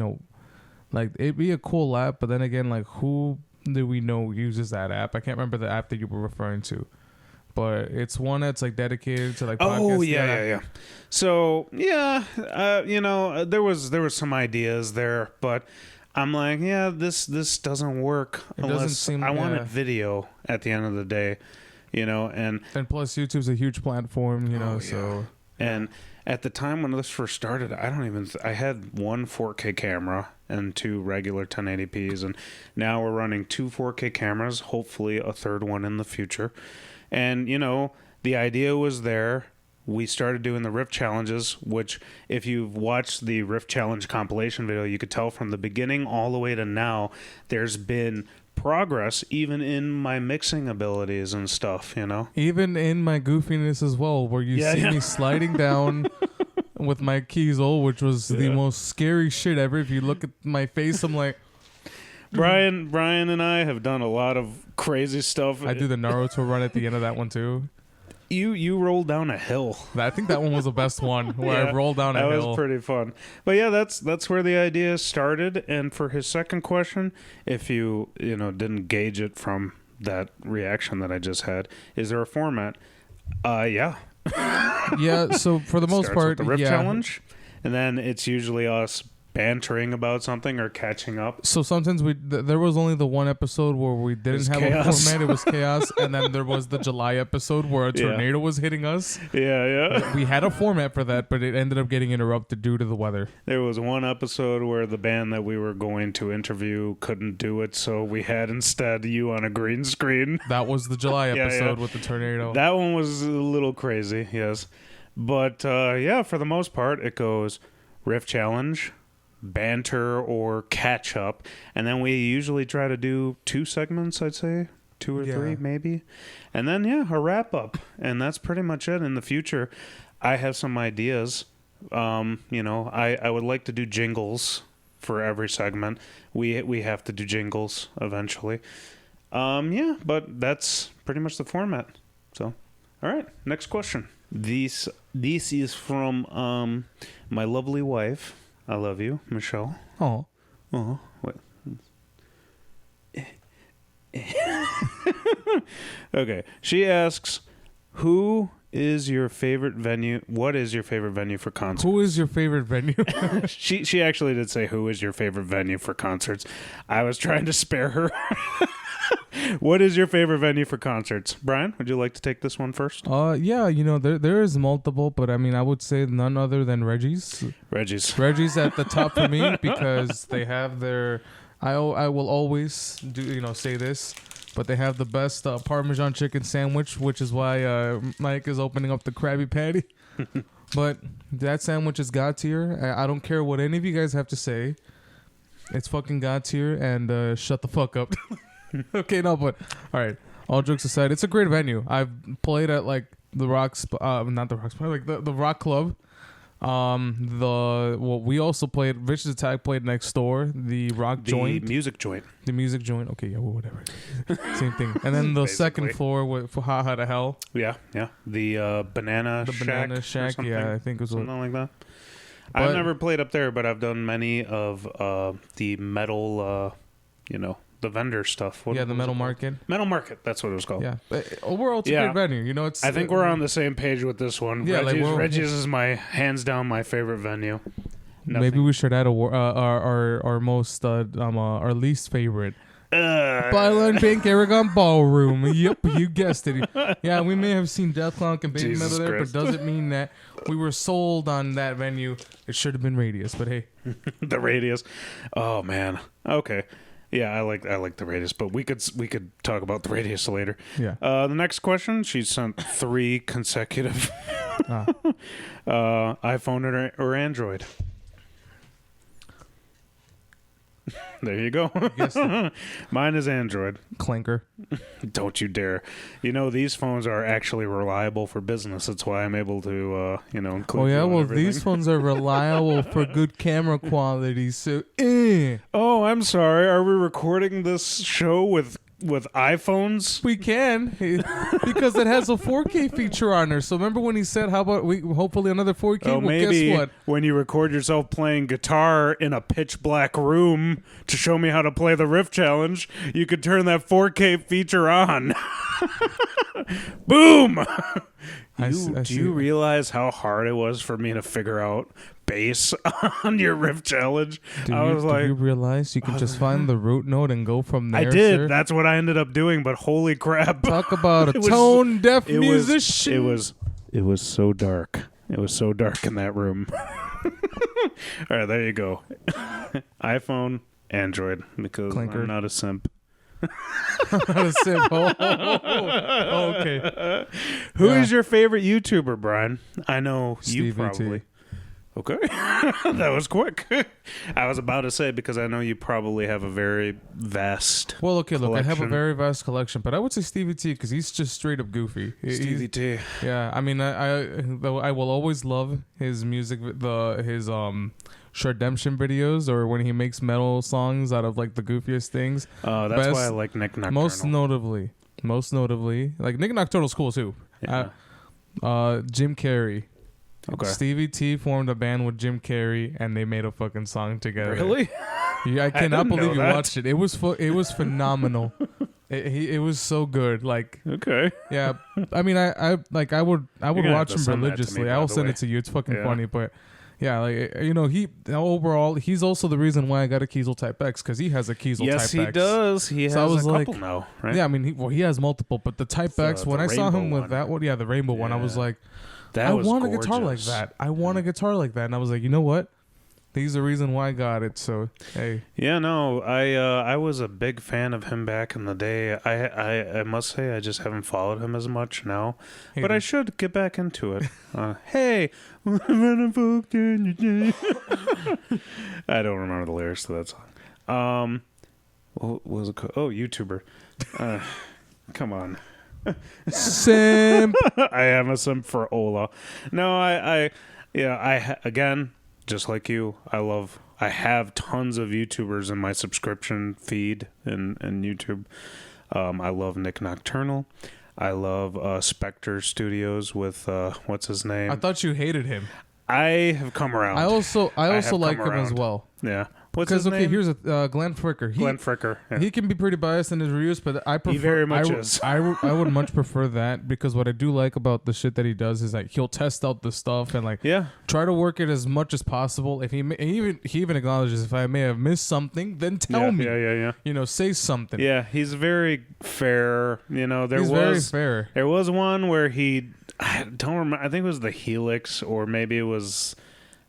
like, it'd be a cool app, but then again, like, who do we know uses that app? I can't remember the app that you were referring to. But it's one that's like dedicated to like podcasts. Oh yeah. So there was some ideas there, but I'm like, this doesn't work unless I wanted video at the end of the day, and plus YouTube's a huge platform, so. And at the time when this first started, I had one 4K camera and two regular 1080p's, and now we're running two 4K cameras, hopefully a third one in the future. And, the idea was there. We started doing the Riff Challenges, which if you've watched the Riff Challenge compilation video, you could tell from the beginning all the way to now, there's been progress even in my mixing abilities and stuff, Even in my goofiness as well, where you see me sliding down with my keys, which was the most scary shit ever. If you look at my face, I'm like... Brian and I have done a lot of crazy stuff. I do the Naruto run at the end of that one too. You rolled down a hill. I think that one was the best one, where I rolled down a hill. That was pretty fun. But yeah, that's where the idea started. And for his second question, if you didn't gauge it from that reaction that I just had, is there a format? Yeah. Yeah. So for the most part, with the Riff Challenge, and then it's usually us bantering about something or catching up. So sometimes there was only the one episode where we didn't have a format. It was chaos. And then there was the July episode where a tornado was hitting us. Yeah. We had a format for that, but it ended up getting interrupted due to the weather. There was one episode where the band that we were going to interview couldn't do it, so we had instead you on a green screen. That was the July episode with the tornado. That one was a little crazy, yes. But for the most part, it goes Riff Challenge, banter or catch up, and then we usually try to do 2 segments, I'd say 2 or 3 maybe, and then a wrap up, and that's pretty much it. In the future I have some ideas. I would like to do jingles for every segment. We have to do jingles eventually. But that's pretty much the format. So all right, next question. This is from my lovely wife. I love you, Michelle. Oh. What? Okay. She asks, who is your favorite venue? What is your favorite venue for concerts? Who is your favorite venue? She actually did say, who is your favorite venue for concerts? I was trying to spare her. What is your favorite venue for concerts? Brian, would you like to take this one first? Yeah, there is multiple, but I mean, I would say none other than Reggie's. Reggie's at the top for me because they have their... I will always say this, but they have the best Parmesan chicken sandwich, which is why Mike is opening up the Krabby Patty. But that sandwich is God tier. I don't care what any of you guys have to say. It's fucking God tier, and shut the fuck up. Okay, no, but all right. All jokes aside, it's a great venue. I've played at like the Rocks, not the Rocks, but like the Rock Club. We also played. Vicious Attack played next door. The music joint. The music joint. Okay, yeah, well, whatever. Same thing. And then the second floor for Ha Ha to Hell. Yeah. The Banana Shack. Yeah, I think it was something like that. I've never played up there, but I've done many of the metal. The vendor stuff. The Metal Market. Metal Market, that's what it was called. Yeah, but overall, it's a great venue. I think we're on the same page with this one. Yeah, Reggie's is hands down my favorite venue. Maybe we should add our most our least favorite. Byline Bank Aragon Ballroom. Yep, you guessed it. Yeah, we may have seen Death Clown and Baby Metal there, but doesn't mean that we were sold on that venue. It should have been Radius, but hey, the Radius. Oh man. Okay. Yeah, I like the Radius, but we could talk about the Radius later. Yeah. The next question, she sent 3 consecutive iPhone or Android. There you go. Mine is Android. Clanker. Don't you dare. These phones are actually reliable for business. That's why I'm able to, include. Oh, yeah? Well, these phones are reliable for good camera quality. So, Oh, I'm sorry. Are we recording this show with iPhones? We can, because it has a 4K feature on there. So remember when he said, how about hopefully another 4K? Oh, maybe guess what? When you record yourself playing guitar in a pitch black room to show me how to play the riff challenge, you could turn that 4K feature on. Boom! Do you realize how hard it was for me to figure out bass on your riff challenge? Do you realize you can just find the root note and go from there? I did. Sir? That's what I ended up doing, but holy crap. Talk about a tone-deaf musician. It was so dark. It was so dark in that room. All right, there you go. iPhone, Android, because Clanker. I'm not a simp. Not a simp. Oh, okay. Who is your favorite YouTuber, Brian? I know Stevie you probably. T. Okay. That was quick. I was about to say, because I know you probably have a very vast collection. Look, I have a very vast collection, but I would say Stevie T because he's just straight up goofy. Stevie T. Yeah, I mean, I will always love his music, his Shredemption videos, or when he makes metal songs out of like the goofiest things. That's why I like Nick Nocturnal. Most notably, like Nick Nocturnal's cool too. Yeah. Jim Carrey. Okay. Stevie T formed a band with Jim Carrey, and they made a fucking song together. Really? Yeah, I cannot believe you watched it. It was phenomenal. It was so good. Like, okay. Yeah, I mean, I would watch him religiously. I will send it to you. It's fucking funny, but yeah, like he's also the reason why I got a Kiesel Type X, because he has a Kiesel Type X. Yes, he does. He has a couple now, right? Yeah, I mean, he has multiple, but the Type X. When I saw him with that one, the rainbow one, I was like. I want a guitar like that. And I was like, you know what? He's the reason why I got it. So, hey. Yeah, no, I was a big fan of him back in the day. I must say I just haven't followed him as much now. But I should get back into it. Hey, I don't remember the lyrics to that song. What was it called? Oh, YouTuber. Come on. Simp. I am a simp for Ola. No, again, just like you, I have tons of YouTubers in my subscription feed and YouTube. I love Nick Nocturnal. I love Spectre Studios with what's his name? I thought you hated him. I have come around. I also like him as well. Yeah. What's his name? Here's Glenn Fricker. Glenn Fricker. Yeah. He can be pretty biased in his reviews, but I prefer. He very much is. I would much prefer that, because what I do like about the shit that he does is like he'll test out the stuff and try to work it as much as possible. If he even acknowledges if I may have missed something, then tell me. Yeah. Say something. Yeah, he's very fair. He's very fair. There was one where I don't remember. I think it was the Helix, or maybe it was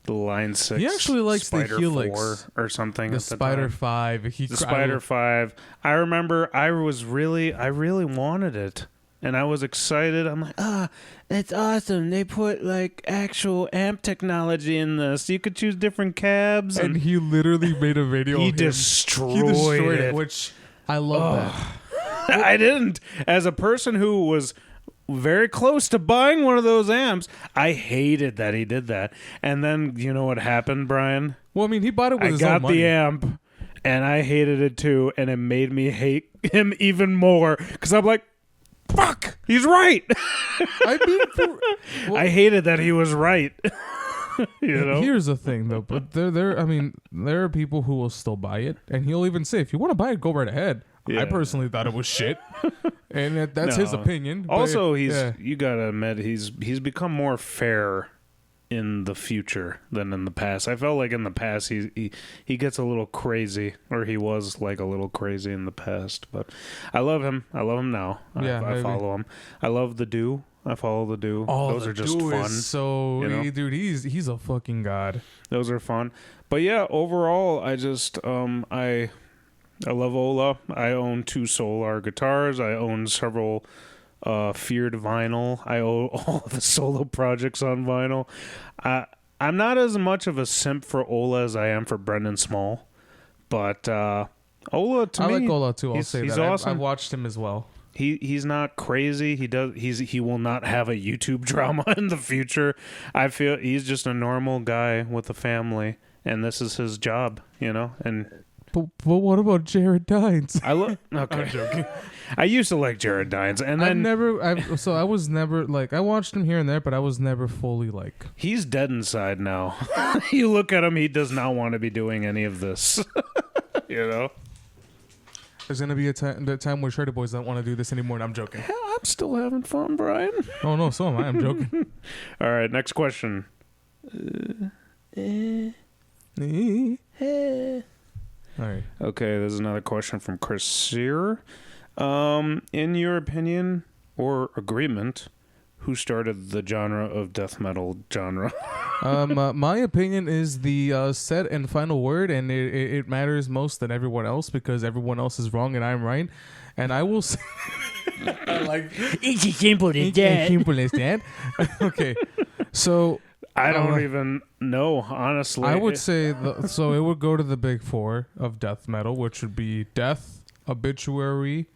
the Line 6. He actually likes Spider the Helix 4 or something. The Spider 5. The Spider 5. I remember I really wanted it. And I was excited. I'm like, that's awesome. They put like actual amp technology in this. You could choose different cabs. And he literally made a video. He destroyed it. Which I love that. I didn't. As a person who was very close to buying one of those amps. I hated that he did that. And then, you know what happened, Brian? Well, I mean, he bought it with his own money. I got the amp, and I hated it too, and it made me hate him even more, because I'm like, fuck, he's right. I hated that he was right. You know? Here's the thing, though, but there are people who will still buy it, and he'll even say, if you want to buy it, go right ahead. Yeah. I personally thought it was shit, and that's his opinion. Also, you gotta admit, he's become more fair in the future than in the past. I felt like in the past he gets a little crazy, or he was like a little crazy in the past. But I love him. I love him now. Yeah, I follow him. I love the Do. I follow the Do. Oh, those are just fun. So, you know? Dude, he's a fucking god. Those are fun. But yeah, overall, I just I love Ola. I own 2 Solar guitars. I own several Feared vinyl. I own all the solo projects on vinyl. I'm not as much of a simp for Ola as I am for Brendan Small, but Ola to me, I like Ola too. I'll say he's that. Awesome. I've watched him as well. He's not crazy. He will not have a YouTube drama in the future. I feel he's just a normal guy with a family, and this is his job, you know. And but what about Jared Dines? Okay. I'm joking. I used to like Jared Dines, and then I was never like, I watched him here and there, but I was never fully like. He's dead inside now. You look at him; he does not want to be doing any of this. You know. There's gonna be a time where Shreddy Bois don't want to do this anymore, and I'm joking. Hell, I'm still having fun, Brian. Oh no, so am I. I'm joking. All right, next question. All right. Okay, there's another question from Chris Sear. In your opinion or agreement, who started the genre of death metal genre? My opinion is the set and final word, and it matters most than everyone else, because everyone else is wrong and I'm right. And I will say, it's as simple as that. Simple as that. Okay, so I don't even know, honestly. I would say so. It would go to the big 4 of death metal, which would be Death, Obituary,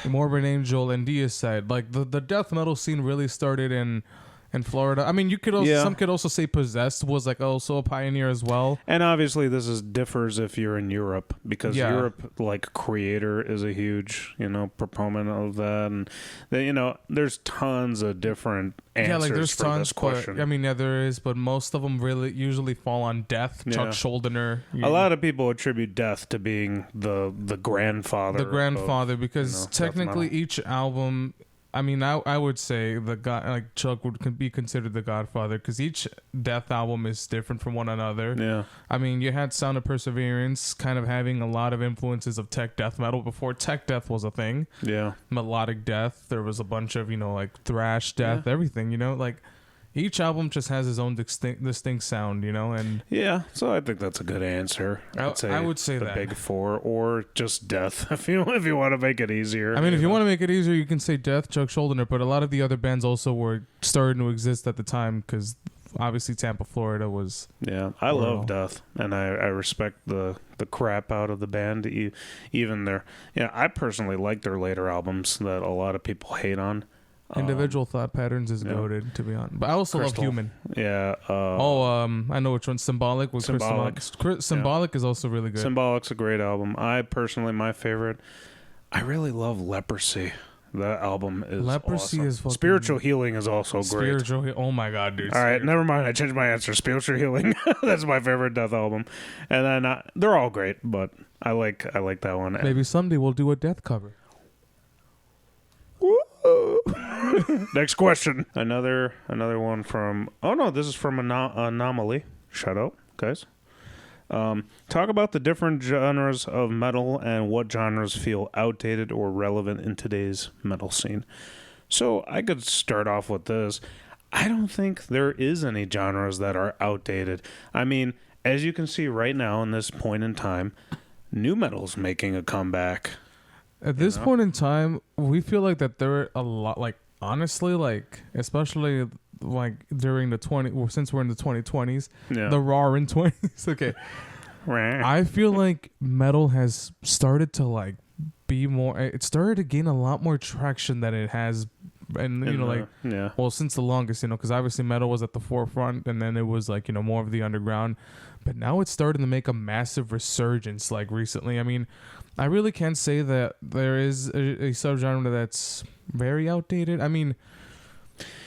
Morbid Angel, and Deicide. Like the death metal scene really started in Florida. I mean, you could also some could also say Possessed was like also a pioneer as well. And obviously this differs if you're in Europe, because Europe, like, Creator is a huge, proponent of that, and there's tons of different answers there's for tons, this question. But, there is, but most of them really usually fall on Death. Chuck Schuldiner. A lot of people attribute Death to being the grandfather. The grandfather, because technically each album. I mean, I would say Chuck would be considered the Godfather, because each Death album is different from one another. Yeah. I mean, you had Sound of Perseverance kind of having a lot of influences of tech death metal before tech death was a thing. Yeah. Melodic death. There was a bunch of, thrash death, everything, each album just has its own distinct sound, and so I think that's a good answer. I would say the that big 4, or just Death if you want to make it easier. I mean, if you want to make it easier, you can say Death, Chuck Schuldiner, but a lot of the other bands also were starting to exist at the time, because obviously Tampa, Florida was. Yeah, I love Death, and I respect the crap out of the band, even their. Yeah, I personally like their later albums that a lot of people hate on. Individual Thought Patterns is goated, to be honest. But I also love Human. Yeah. I know which one. Symbolic with Symbolic. Symbolic is also really good. Symbolic's a great album. I personally, my favorite, I really love Leprosy. That album is Leprosy awesome. is fucking Spiritual Healing is also great. Oh my god, dude. All right, never mind. I changed my answer. Spiritual Healing. That's my favorite Death album. And then they're all great, but I like that one. Maybe someday we'll do a Death cover. Next question. Another one from. Oh no, this is from Anomaly. Shout out, guys. Talk about the different genres of metal and what genres feel outdated or relevant in today's metal scene. So I could start off with this. I don't think there is any genres that are outdated. I mean, as you can see right now in this point in time, nu metal's making a comeback. At this point in time, we feel like that there are a lot, honestly, especially during since we're in the 2020s, the roaring 20s. Okay. I feel like metal has started to be more, it started to gain a lot more traction than it has and you know, like, well, since the longest, you know, because obviously metal was at the forefront, and then it was like, you know, more of the underground, but now it's starting to make a massive resurgence. Like recently, I mean, I really can't say that there is a subgenre that's very outdated. I mean,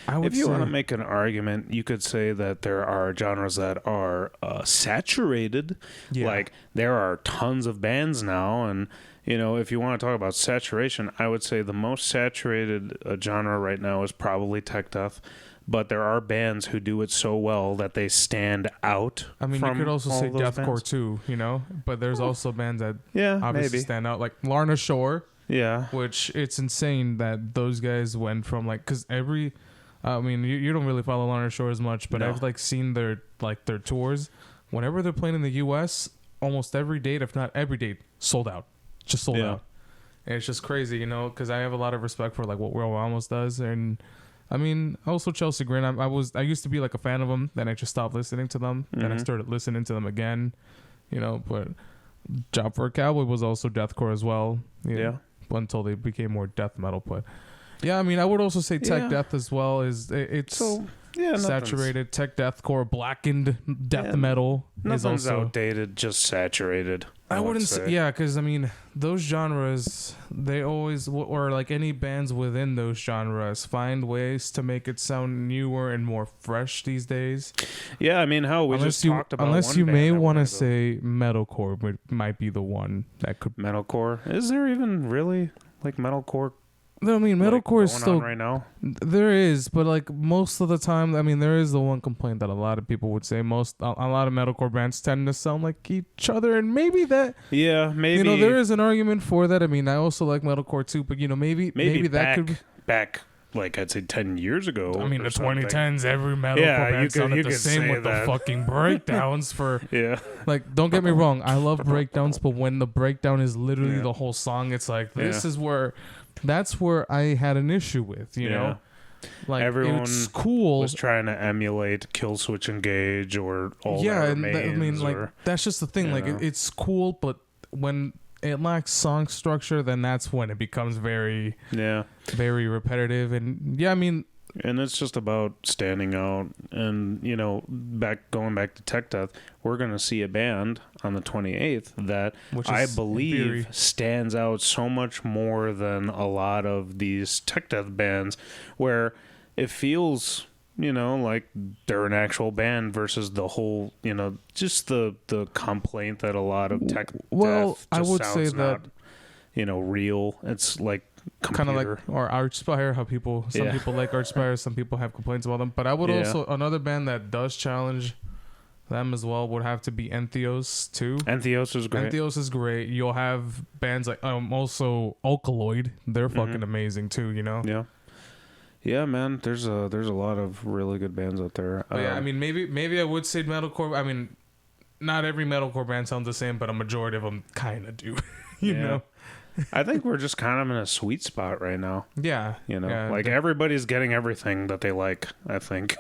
if you want to make an argument, you could say that there are genres that are saturated. Yeah. Like, there are tons of bands now, and, you know, if you want to talk about saturation, I would say the most saturated genre right now is probably tech death. But there are bands who do it so well that they stand out. I mean, you could also say deathcore too, you know? But there's also bands that obviously stand out, like Lorna Shore. Yeah. Which it's insane that those guys went from, like, because I mean, you don't really follow Lorna Shore as much, but I've like seen their tours. Whenever they're playing in the U.S., almost every date, if not every date, sold out. Just sold out. And it's just crazy, you know, because I have a lot of respect for like what Will Ramos does, and I mean, also Chelsea Grin. I used to be like a fan of them, then I just stopped listening to them. Then I started listening to them again, you know. But Job for a Cowboy was also deathcore as well. Yeah. Until they became more death metal, but. Yeah, I mean, I would also say tech death as well. It's saturated. Tech deathcore, blackened death metal is also outdated, just saturated. I wouldn't say, because I mean, those genres, they always, or like any bands within those genres, find ways to make it sound newer and more fresh these days. Yeah, I mean, we just talked about unless you may want to say metalcore might be the one that could. Metalcore? Is there even really like metalcore? I mean, metalcore is still right now. There is, but like most of the time, I mean, there is the one complaint that a lot of people would say. A lot of metalcore bands tend to sound like each other, and maybe that. Yeah, maybe, you know, there is an argument for that. I mean, I also like metalcore too, but you know, maybe that could back. Like I'd say 10 years ago. I mean, the 2010s, every metalcore band sounded the same with the fucking breakdowns for. Like, don't get me wrong, I love breakdowns, but when the breakdown is literally the whole song, it's like that's where I had an issue with, you know? Like, everyone it's cool. was trying to emulate Killswitch Engage or all that remains. I mean, like, that's just the thing. Like, it's cool, but when it lacks song structure, then that's when it becomes very repetitive. And, I mean... And it's just about standing out. And, you know, going back to Tech Death, we're going to see a band on the 28th that I believe stands out so much more than a lot of these Tech Death bands, where it feels, you know, like they're an actual band versus the whole, you know, just the complaint that a lot of Tech Death just I would say that, not, you know, real. It's like kind of like or Archspire, how some people like Archspire, some people have complaints about them. But I would also, another band that does challenge them as well would have to be Entheos too. Entheos is great. You'll have bands like also Alkaloid. They're fucking amazing too, you know. Yeah, man. There's a lot of really good bands out there. I mean, maybe I would say metalcore. I mean, not every metalcore band sounds the same, but a majority of them kind of do. you know. I think we're just kind of in a sweet spot right now. Yeah. You know, everybody's getting everything that they like, I think,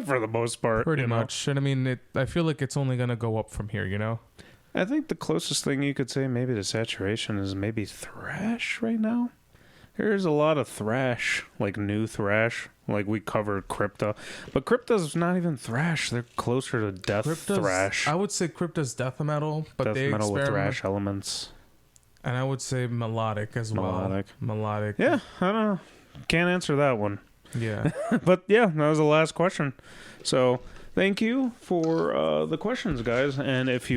for the most part. Pretty much. And I mean, I feel like it's only going to go up from here, you know? I think the closest thing you could say maybe to saturation is maybe thrash right now. There's a lot of thrash, like new thrash. Like we covered Crypta. But Crypta's not even thrash. They're closer to death thrash. I would say Crypta's death metal, but death metal with thrash elements. And I would say melodic as well. Melodic. Yeah, I don't know. Can't answer that one. Yeah. But yeah, that was the last question. So thank you for the questions, guys. And if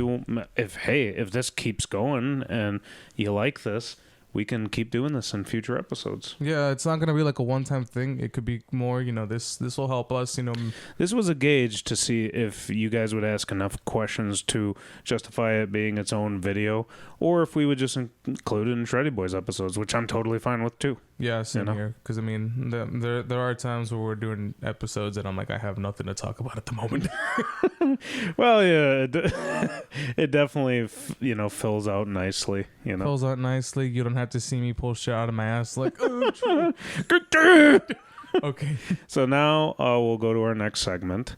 this keeps going and you like this, we can keep doing this in future episodes. Yeah, it's not going to be like a one-time thing. It could be more, you know, this will help us, you know. This was a gauge to see if you guys would ask enough questions to justify it being its own video, or if we would just include it in Shreddy Bois episodes, which I'm totally fine with too. Yeah, same here. Because, I mean, there are times where we're doing episodes and I'm like, I have nothing to talk about at the moment. Well, yeah, it definitely, you know, fills out nicely, you know. Fills out nicely. You don't have to see me pull shit out of my ass like, oh, okay. So now we'll go to our next segment.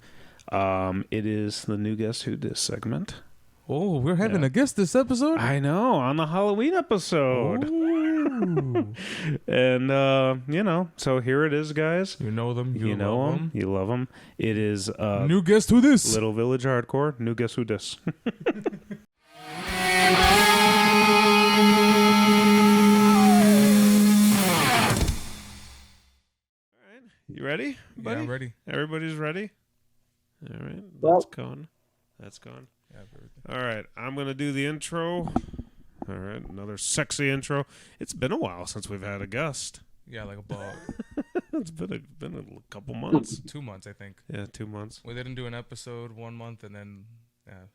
It is the New Guess Who Dis segment, Oh, we're having a guest this episode. I know, on the Halloween episode. And so here it is, guys. You know them. You know them. You love them. It is new Guess Who This. Little Village Hardcore. New Guess Who This. You ready, buddy? Yeah, I'm ready. Everybody's ready? All right. That's gone. Yeah, all right. I'm going to do the intro. All right. Another sexy intro. It's been a while since we've had a guest. Yeah, like about... It's been a couple months. 2 months, I think. Yeah, 2 months. We didn't do an episode 1 month and then...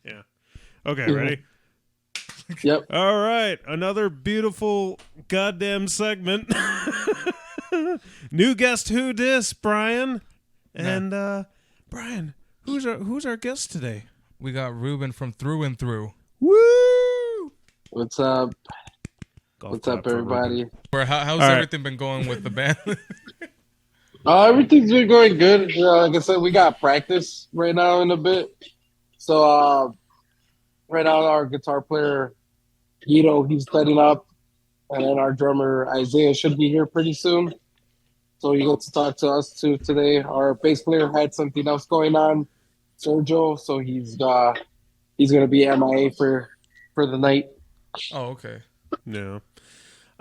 Yeah. Okay, ready? Yep. All right. Another beautiful goddamn segment. New Guest Who Dis, Brian. And Brian, who's our guest today? We got Ruben from Through and Through. Woo! What's up? What's up, everybody? How's everything been going with the band? Everything's been going good. Like I said, we got practice right now in a bit. So right now our guitar player, Guido, he's setting up. And then our drummer, Isaiah, should be here pretty soon. So he gets to talk to us too today. Our bass player had something else going on, Sergio. So he's going to be MIA for the night. Oh, okay. Yeah.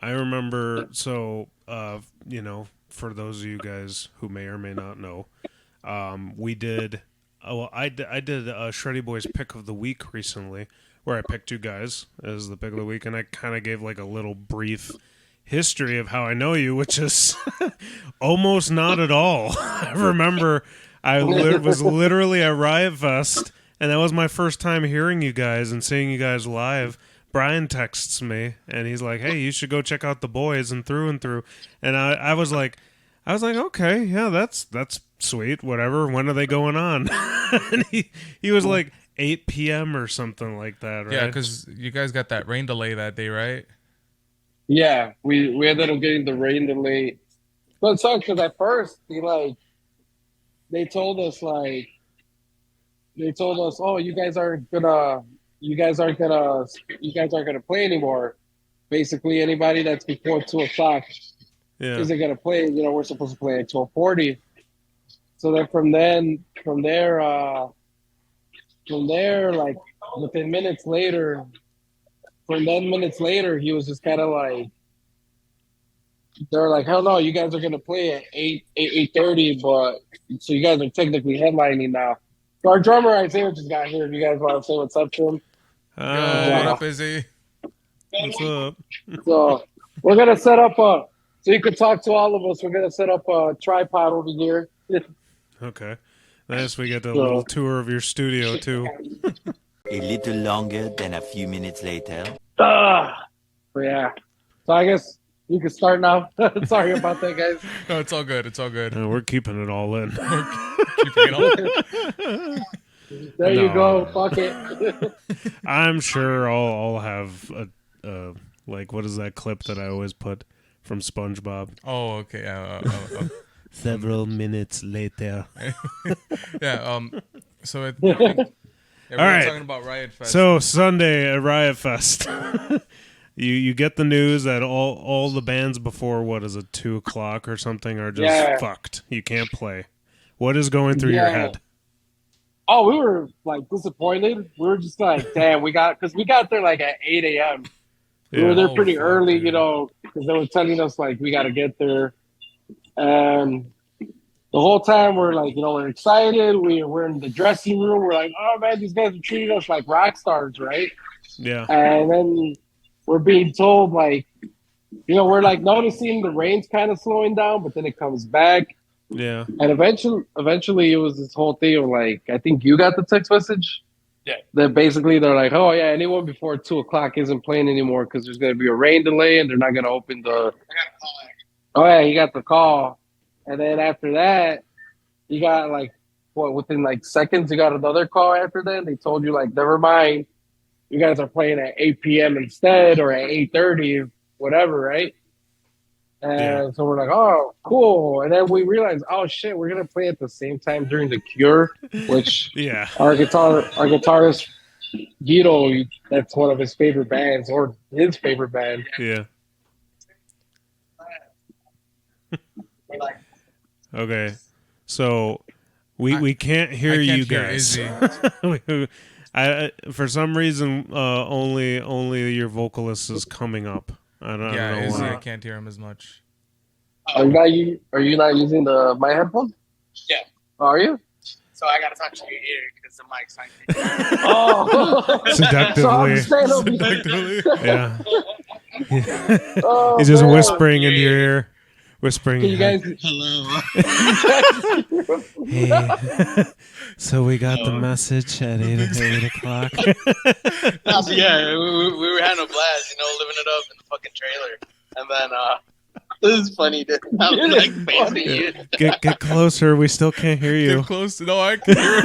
I remember, so, for those of you guys who may or may not know, I did a Shreddy Bois pick of the week recently, where I picked you guys as the pick of the week, and I kind of gave like a little brief history of how I know you, which is almost not at all. I remember I was literally at Riot Fest, and that was my first time hearing you guys and seeing you guys live. Brian texts me, and he's like, "Hey, you should go check out the boys and Through and Through." And I was like, "Okay, yeah, that's sweet. Whatever. When are they going on?" And he was like 8 p.m. or something like that, right? Yeah, because you guys got that rain delay that day, right? Yeah, we ended up getting the rain delay. But it sucks because at first they told us, oh, you guys aren't gonna play anymore. Basically, anybody that's before 2:00 isn't gonna play. We're supposed to play at 12:40. So then from there, like within minutes later, he was just kind of like, they're like, hell no, you guys are gonna play at 8:30, but so you guys are technically headlining now. So our drummer Isaiah just got here. If you guys want to say what's up to him. What up, Izzy? What's up? So we're gonna set up so you can talk to all of us. We're gonna set up a tripod over here. Okay. Nice. We get a little tour of your studio too. A little longer than a few minutes later. But yeah. So I guess you can start now. Sorry about that, guys. No, it's all good. It's all good. No, we're keeping it all in. Keeping it all in. There you go. Fuck it. I'm sure I'll have a what is that clip that I always put from SpongeBob? Oh, okay. Several minutes later. Yeah. So all right. Talking about Riot Fest. So Sunday at Riot Fest, you get the news that all the bands before 2:00 or something are just fucked. You can't play. What is going through your head? Oh, we were like disappointed. We were just like, damn, because we got there like at 8 a.m. We were there pretty early, because they were telling us like we got to get there. And the whole time we're like, we're excited. We're in the dressing room. We're like, oh man, these guys are treating us like rock stars, right? Yeah. And then we're being told like, we're like noticing the rain's kind of slowing down, but then it comes back. Yeah. And eventually it was this whole thing of like, I think you got the text message. Yeah. That basically they're like, oh yeah, anyone before 2:00 isn't playing anymore because there's going to be a rain delay and they're not going to open the. Oh yeah, he got the call, and then after that, you got like within like seconds, you got another call after that. They told you like, never mind, you guys are playing at 8 p.m. instead or at 8:30, whatever, right? And so we're like, oh, cool. And then we realized, oh shit, we're gonna play at the same time during the Cure, which our guitarist Guido, that's one of his favorite bands, or his favorite band. Yeah. Okay. So we can't hear you guys. For some reason only your vocalist is coming up. I don't know Izzy, why. I can't hear him as much. Are you not using my headphones? Yeah. Are you? So I gotta talk to your ear because the mic's not. Seductively. Yeah. He's just whispering into your ear. Whispering. Can you guys? Hello. Hey. So we got the message at 8 o'clock. Yeah, we were having a blast, living it up in the fucking trailer. And then this is funny, dude. I'm like facing you. Get closer. We still can't hear you. Get close. No, I can hear.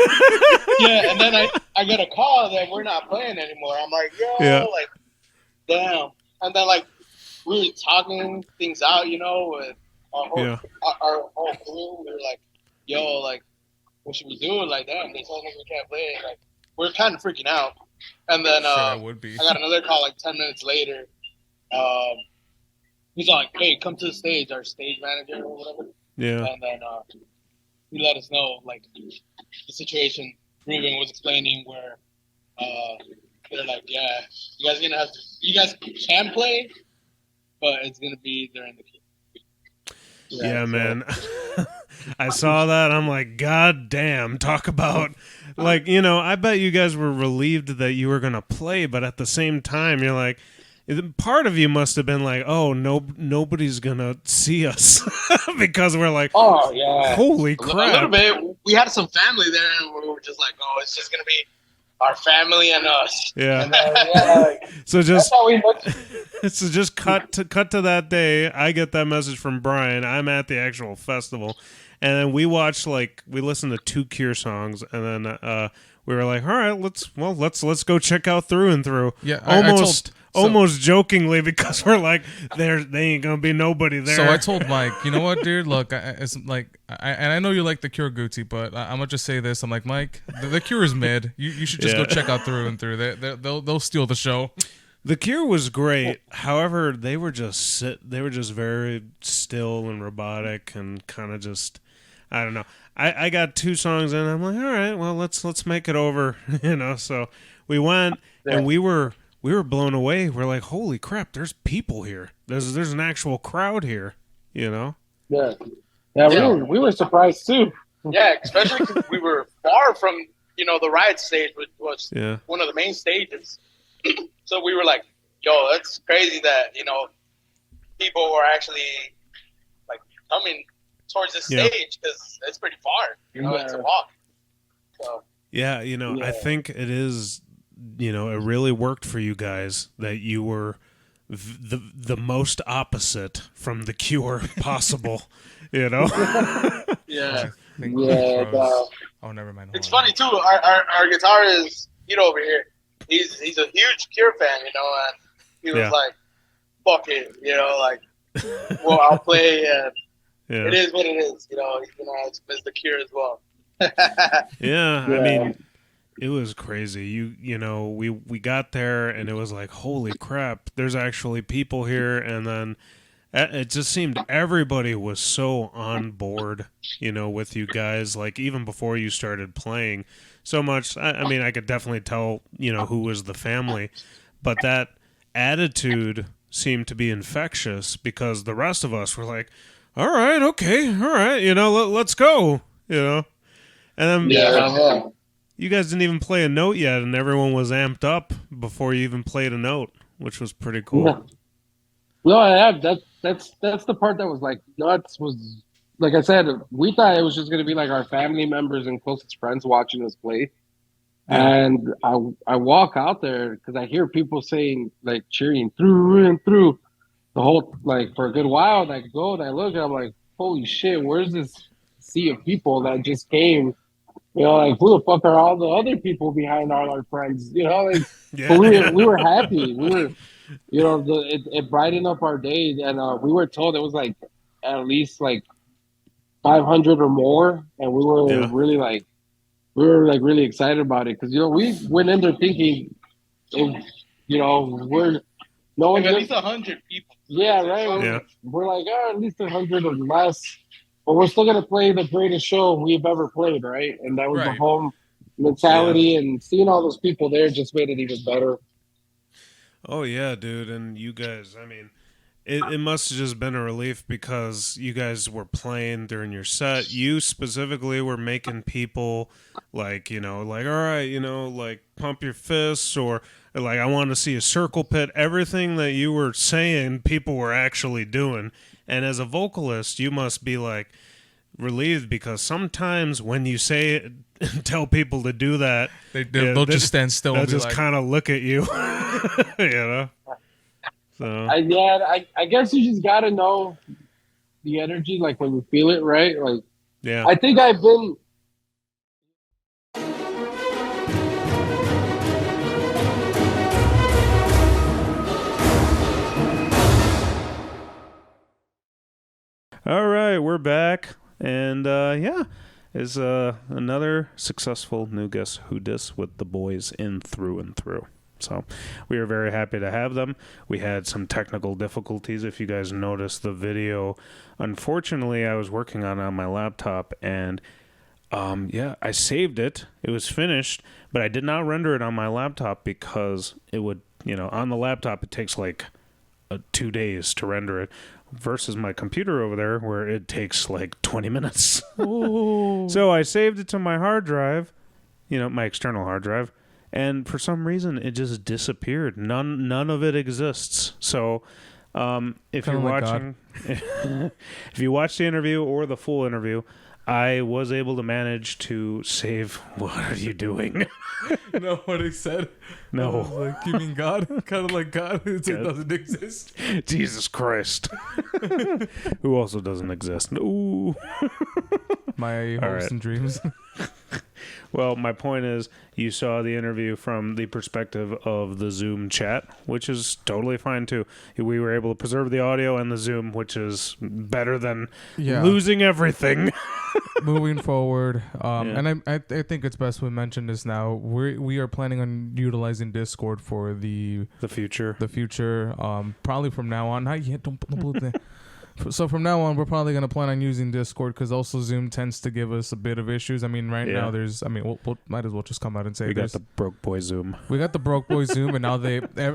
Yeah, and then I get a call that we're not playing anymore. I'm like, like, damn. And then we were talking things out, with our whole crew. We were like, yo, like, what should we do? Like, damn, they told us we can't play. Like, we're kind of freaking out. And then I got another call 10 minutes later. He's like, hey, come to the stage, our stage manager or whatever. Yeah. And then he let us know, like, the situation. Ruben was explaining where they're like, yeah, you guys can play, but it's going to be during the key. Yeah, man. I saw that. I'm like, God damn, talk about, like, I bet you guys were relieved that you were going to play, but at the same time, you're like, part of you must have been like, oh, nobody's going to see us because we're like, oh, yeah, holy crap. A little bit. We had some family there, and we were just like, oh, it's just going to be our family and us. Yeah. And then, so just cut to that day. I get that message from Brian. I'm at the actual festival, and then we listened to 2 Cure songs, and then we were like, all right, let's go check out Through and Through. Yeah, almost jokingly, because we're like, they ain't gonna be nobody there. So I told Mike, you know what, dude? Look, and I know you like the Cure, Gucci, but I'm gonna just say this. I'm like, Mike, the Cure is mid. You should just go check out Through and Through. They'll steal the show. The Cure was great. However, they were just very still and robotic and kind of just, I don't know. I got 2 songs in. I'm like, all right, well, let's make it over, So we went and we were blown away. We're like, holy crap, there's people here. There's an actual crowd here, Yeah. We were surprised too. Yeah, especially because we were far from, the riot stage, which was one of the main stages. So we were like, yo, that's crazy that, people were actually coming towards the stage, because it's pretty far. It's a walk. So I think it is. It really worked for you guys that you were the most opposite from the Cure possible. Yeah. Oh, never mind. It's funny too. Our guitarist, over here, he's a huge Cure fan, and he was like, "Fuck it," well, I'll play, and it is what it is. He's gonna miss the Cure as well. Yeah, I mean, it was crazy. We got there and it was like, holy crap, there's actually people here. And then it just seemed everybody was so on board, with you guys, like even before you started playing so much. I mean, I could definitely tell, who was the family, but that attitude seemed to be infectious, because the rest of us were like, all right, okay, all right, let's go, And then you guys didn't even play a note yet, and everyone was amped up before you even played a note, which was pretty cool. Yeah. No, that's the part that was like nuts. Was, like I said, we thought it was just gonna be like our family members and closest friends watching us play. Yeah. And I walk out there because I hear people saying, like, cheering through and through the whole, like, for a good while. And I go and I look and I'm like, holy shit, where's this sea of people that just came? Like, who the fuck are all the other people behind all our friends? But we were happy. We were, it brightened up our day. And we were told it was like at least like 500 or more. And we were really like we were like really excited about it because we went in there thinking, we're no one like at least 100 people. Yeah, right. Yeah. We're like, at least 100 or less, but we're still gonna play the greatest show we've ever played, right? And that was the home mentality, and seeing all those people there just made it even better. Oh yeah, dude, and you guys, I mean, it must have just been a relief because you guys were playing during your set. You specifically were making people like, all right, like pump your fists, or like I want to see a circle pit. Everything that you were saying, people were actually doing. And as a vocalist, you must be like relieved because sometimes when you say tell people to do that, they'll just stand still. They'll just kind of look at you, So I guess you just gotta know the energy, like when you feel it, right? Like, yeah. I think I've been. All right, we're back, and is another successful new Guess Who Dis with the boys in through and through. So we are very happy to have them. We had some technical difficulties. If you guys noticed the video, unfortunately, I was working on my laptop, and I saved it. It was finished, but I did not render it on my laptop because it would, on the laptop, it takes like 2 days to render it. Versus my computer over there where it takes like 20 minutes. So I saved it to my hard drive, my external hard drive, and for some reason it just disappeared. None of it exists. So if you're watching, if you watch the interview or the full interview, I was able to manage to save. What are you doing? You know what he said? No. I was like, you mean God? Kind of like God. It doesn't exist. Jesus Christ. Who also doesn't exist? Ooh. My hopes and dreams. Well, my point is, you saw the interview from the perspective of the Zoom chat, which is totally fine too. We were able to preserve the audio and the Zoom, which is better than losing everything. Moving forward, and I think it's best we mention this now. We are planning on utilizing Discord for the future. The future, probably from now on. Not yet. Don't blow that. So from now on, we're probably going to plan on using Discord because also Zoom tends to give us a bit of issues. I mean, now we'll might as well just come out and say we got the broke boy Zoom. We got the broke boy Zoom, and now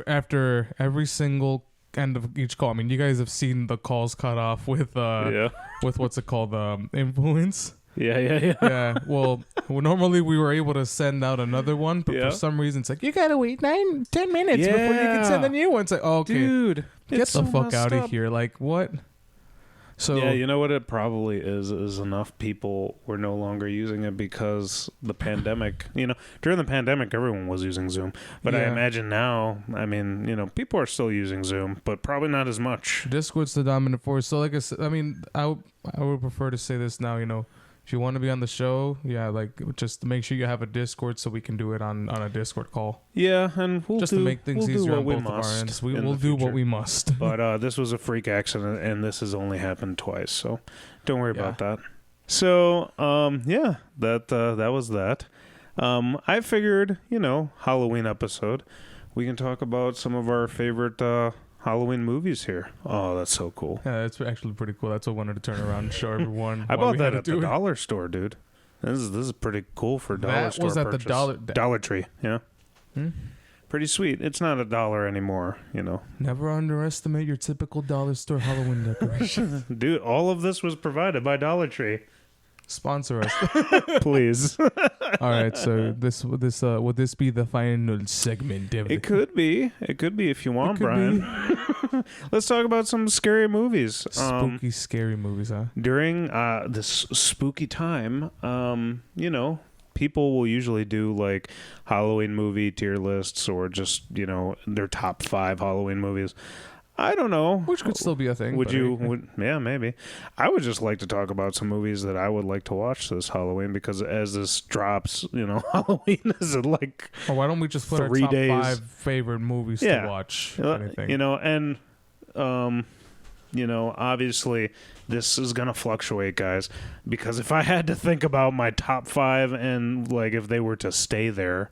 after every single end of each call. I mean, you guys have seen the calls cut off with what's it called, influence. Yeah. Well, normally we were able to send out another one, but for some reason it's like you gotta wait 9-10 minutes before you can send a new one. It's like, okay, dude, get the fuck out of here! Like what? So yeah, you know what it probably is enough people were no longer using it because the pandemic. During the pandemic, everyone was using Zoom, but I imagine now, people are still using Zoom, but probably not as much. Discord's the dominant force. So like I said, I would prefer to say this now. If you want to be on the show, just make sure you have a Discord so we can do it on a Discord call. Yeah, and to make things easier on both of our ends. We'll do what we must. But this was a freak accident, and this has only happened twice, so don't worry about that. So, that was that. I figured, Halloween episode, we can talk about some of our favorite Halloween movies here. Oh, that's so cool. Yeah, that's actually pretty cool. That's what I wanted to turn around and show everyone. I bought that at the dollar store, dude. This is pretty cool for dollar store. Was at purchase. the Dollar Tree, yeah. Pretty sweet. It's not $1 anymore, Never underestimate your typical dollar store Halloween decoration. Dude, all of this was provided by Dollar Tree. Sponsor us, please. All right, so would this be the final segment? It could be if you want, Brian. Let's talk about some scary movies. Spooky, scary movies, huh? During this spooky time, people will usually do like Halloween movie tier lists or just their top 5 Halloween movies. I don't know. Which could still be a thing. Yeah, maybe. I would just like to talk about some movies that I would like to watch this Halloween because as this drops, Halloween is like why don't we just put 3 days. Our top 5 favorite movies to watch? And obviously this is going to fluctuate, guys, because if I had to think about my top 5 and like if they were to stay there,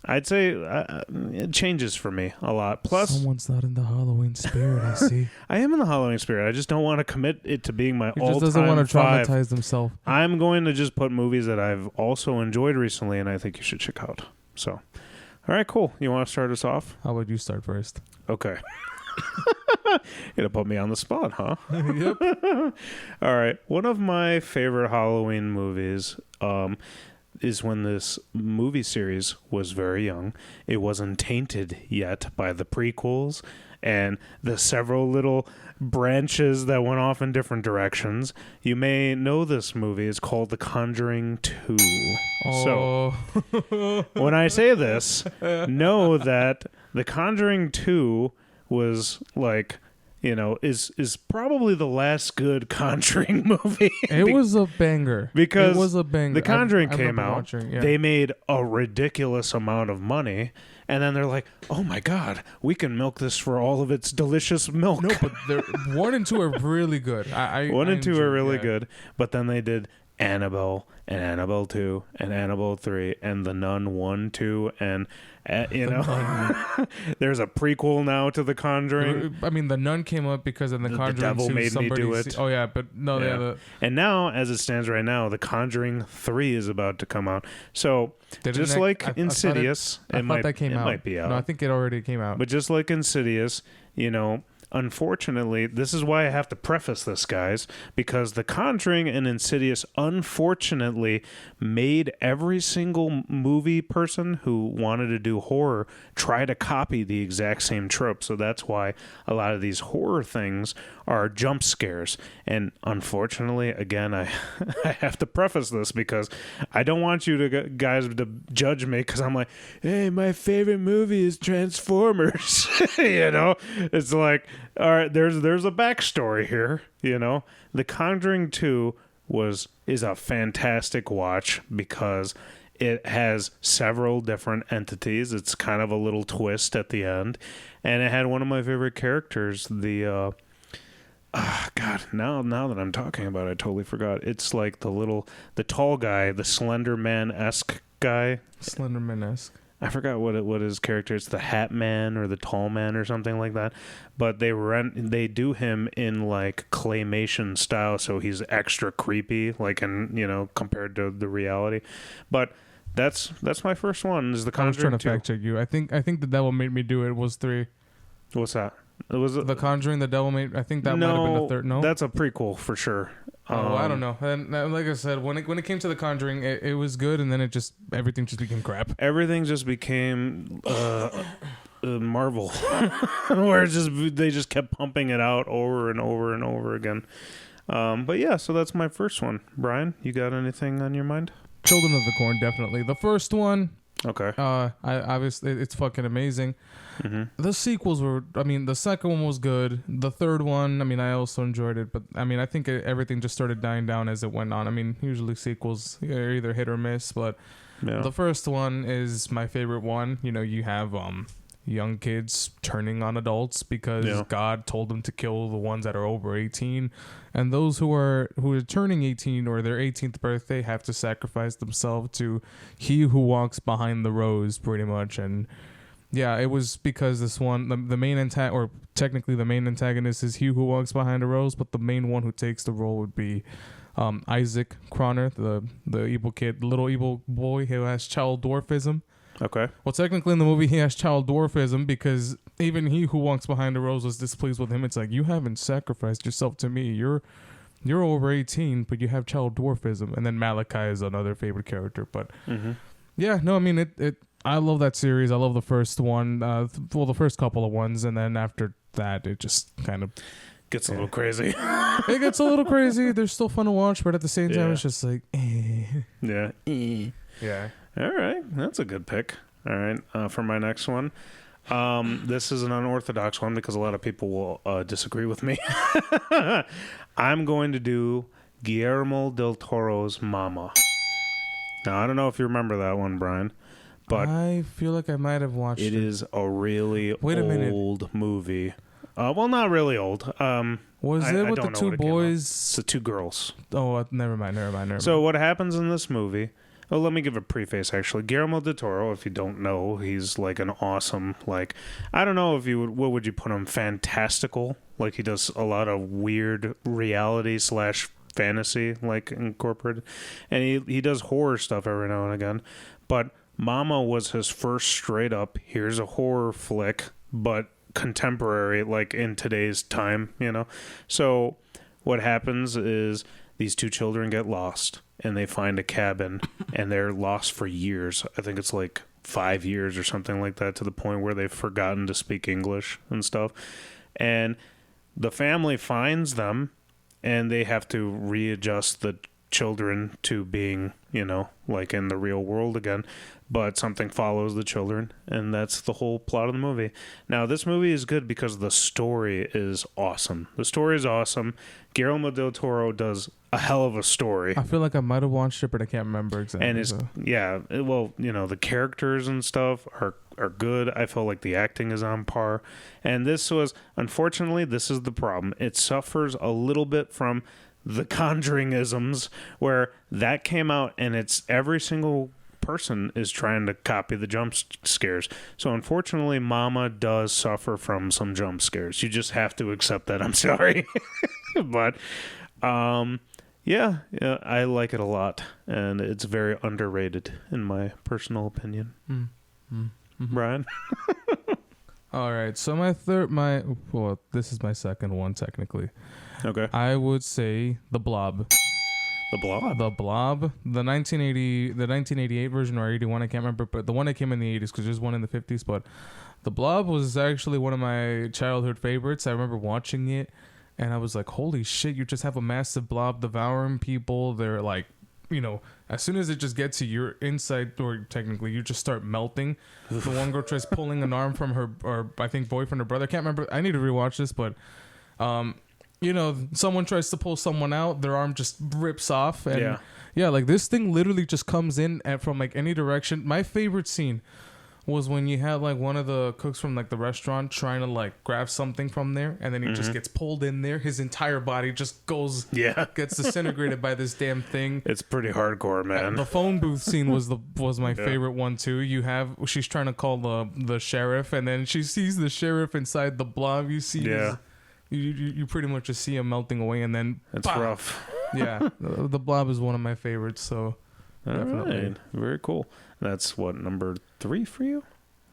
I'd say it changes for me a lot. Plus, someone's not in the Halloween spirit. I see. I am in the Halloween spirit. I just don't want to commit it to being my all-time. He just doesn't want to traumatize himself. I'm going to just put movies that I've also enjoyed recently, and I think you should check out. So, all right, cool. You want to start us off? How about you start first? Okay. You're gonna put me on the spot, huh? Yep. All right. One of my favorite Halloween movies. Is when this movie series was very young. It wasn't tainted yet by the prequels and the several little branches that went off in different directions. You may know this movie is called The Conjuring 2. Oh. So, when I say this, know that The Conjuring 2 was like... is probably the last good Conjuring movie. It was a banger. Because it was a banger. The Conjuring came out. They made a ridiculous amount of money. And then they're like, oh my God, we can milk this for all of its delicious milk. No, but 1 and 2 are really good. 1 and 2 are really good. But then they did Annabelle and Annabelle 2 and Annabelle 3 and The Nun 1, 2, and there's a prequel now to The Conjuring. I mean, The Nun came up because in The Conjuring the devil 2, made me do it. Oh yeah, but no, yeah. And now, as it stands right now, The Conjuring 3 is about to come out. So just like Insidious, I thought that came out. It might be out. No, I think it already came out. But just like Insidious, unfortunately, this is why I have to preface this, guys, because The Conjuring and Insidious, unfortunately, made every single movie person who wanted to do horror try to copy the exact same trope. So that's why a lot of these horror things are jump scares. And unfortunately, again, I have to preface this because I don't want you to guys to judge me because I'm like, hey, my favorite movie is Transformers. It's like, all right, there's a backstory here. The Conjuring 2 is a fantastic watch because it has several different entities. It's kind of a little twist at the end, and it had one of my favorite characters. The God, now that I'm talking about it, I totally forgot. It's like the tall guy, the Slender Man-esque guy. Slender Man-esque. I forgot what his character is, the Hat Man or the Tall Man or something like that. But they do him in like claymation style, so he's extra creepy, like compared to the reality. But that's my first one. Is The Conjuring 2. I was trying to fact check you. I think The Devil Made Me Do It was 3. What's that? It was The Conjuring, The Devil Made. I think that might have been the third. No, that's a prequel for sure. I don't know. And like I said, when it came to The Conjuring, it was good, and then everything just became crap. Everything just became Marvel, where they just kept pumping it out over and over and over again. But yeah, so that's my first one. Brian, you got anything on your mind? Children of the Corn, definitely. The first one. Okay. I obviously it's fucking amazing. Mm-hmm. The sequels were. I mean, the second one was good. The third one, I mean, I also enjoyed it. But I mean, I think everything just started dying down as it went on. I mean, usually sequels are either hit or miss. But the first one is my favorite one. You have young kids turning on adults because God told them to kill the ones that are over 18, and those who are turning 18 or their 18th birthday have to sacrifice themselves to he who walks behind the rose, pretty much. And yeah, it was because this one, the main technically the main antagonist is he who walks behind the rose, but the main one who takes the role would be Isaac Croner, the evil kid, little evil boy who has child dwarfism. Okay. Well, technically in the movie he has child dwarfism because even he who walks behind the rose was displeased with him. It's like, you haven't sacrificed yourself to me. You're over 18, but you have child dwarfism. And then Malachi is another favorite character. But yeah, no, I mean I love that series. I love the first one. The first couple of ones, and then after that, it just kind of gets a little crazy. It gets a little crazy. They're still fun to watch, but at the same time, it's just like, yeah. Yeah. All right, that's a good pick. All right, for my next one, this is an unorthodox one because a lot of people will disagree with me. I'm going to do Guillermo del Toro's Mama. Now, I don't know if you remember that one, Brian, but I feel like I might have watched it. It is a really old movie. Well, not really old. Was it with the two boys? It's the two girls. Oh, never mind. So what happens in this movie? Oh, let me give a preface, actually. Guillermo del Toro, if you don't know, he's like an awesome, like, I don't know if you would, what would you put him? Fantastical? Like, he does a lot of weird reality / fantasy, like, incorporated. And he does horror stuff every now and again. But Mama was his first straight up, here's a horror flick, but contemporary, like, in today's time, you know? So what happens is these two children get lost. And they find a cabin, and they're lost for years. I think it's like 5 years or something like that, to the point where they've forgotten to speak English and stuff. And the family finds them, and they have to readjust the children to being, you know, like in the real world again. But something follows the children, and that's the whole plot of the movie. Now, this movie is good because the story is awesome. The story is awesome. Guillermo del Toro does a hell of a story. I feel like I might have watched it, but I can't remember exactly. And it's, well, you know, the characters and stuff are good. I feel like the acting is on par. And this was, unfortunately, this is the problem. It suffers a little bit from the Conjuring-isms, where that came out, and it's every single person is trying to copy the jump scares. So unfortunately, Mama does suffer from some jump scares. You just have to accept that. I'm sorry. But yeah, I like it a lot, and it's very underrated in my personal opinion. Brian? All right, so this is my second one technically. Okay. I would say The Blob. The Blob? The Blob. The 1988 version or 81, I can't remember, but the one that came in the 80s, because there's one in the 50s. But The Blob was actually one of my childhood favorites. I remember watching it, and I was like, holy shit, you just have a massive blob devouring people. They're like, you know, as soon as it just gets to your inside, or technically you just start melting. The one girl tries pulling an arm from her, or I think boyfriend or brother. I can't remember. I need to rewatch this, but you know, someone tries to pull someone out, their arm just rips off. And yeah, like this thing literally just comes in from like any direction. My favorite scene was when you had like one of the cooks from like the restaurant trying to like grab something from there, and then he just gets pulled in there. His entire body just gets disintegrated by this damn thing. It's pretty hardcore, man. The phone booth scene was my favorite one too. She's trying to call the sheriff, and then she sees the sheriff inside the blob. You see you pretty much just see him melting away, and then it's rough. Yeah, the Blob is one of my favorites. So definitely. Right. Very cool. That's what, number 3 for you?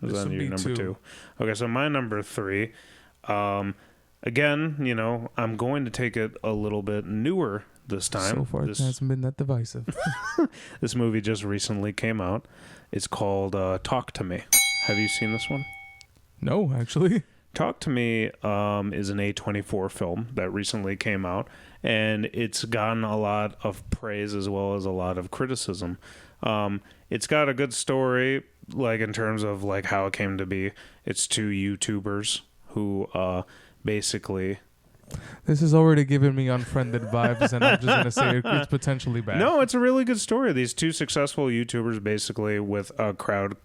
Is that your number 2? Okay, so my number 3. Again, you know, I'm going to take it a little bit newer this time. So far, it hasn't been that divisive. This movie just recently came out. It's called Talk to Me. Have you seen this one? No, actually. Talk to Me is an A24 film that recently came out, and it's gotten a lot of praise as well as a lot of criticism. It's got a good story, like in terms of like how it came to be. It's 2 YouTubers who basically... This is already giving me unfriended vibes, and I'm just going to say it's potentially bad. No, it's a really good story. These 2 successful YouTubers, basically with a crowd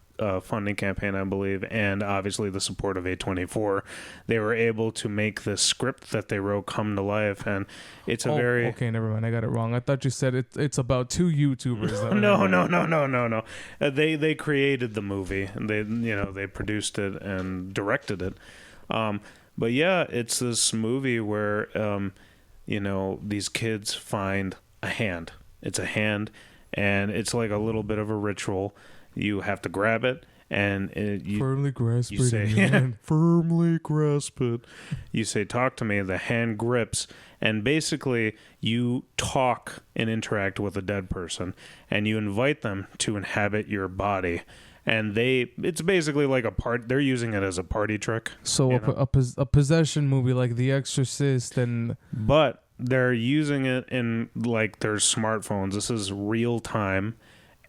funding campaign, I believe, and obviously the support of A24, they were able to make the script that they wrote come to life, and it's okay, never mind, I got it wrong. I thought you said it's about 2 YouTubers. No. They created the movie, and they produced it and directed it. But yeah, it's this movie where these kids find a hand. It's a hand, and it's like a little bit of a ritual. You have to grab it, and you firmly grasp you it. Say, firmly grasp it. You say, "Talk to me." The hand grips, and basically you talk and interact with a dead person, and you invite them to inhabit your body. And it's basically like they're using it as a party trick. So a possession movie like The Exorcist, but they're using it in like their smartphones. This is real time.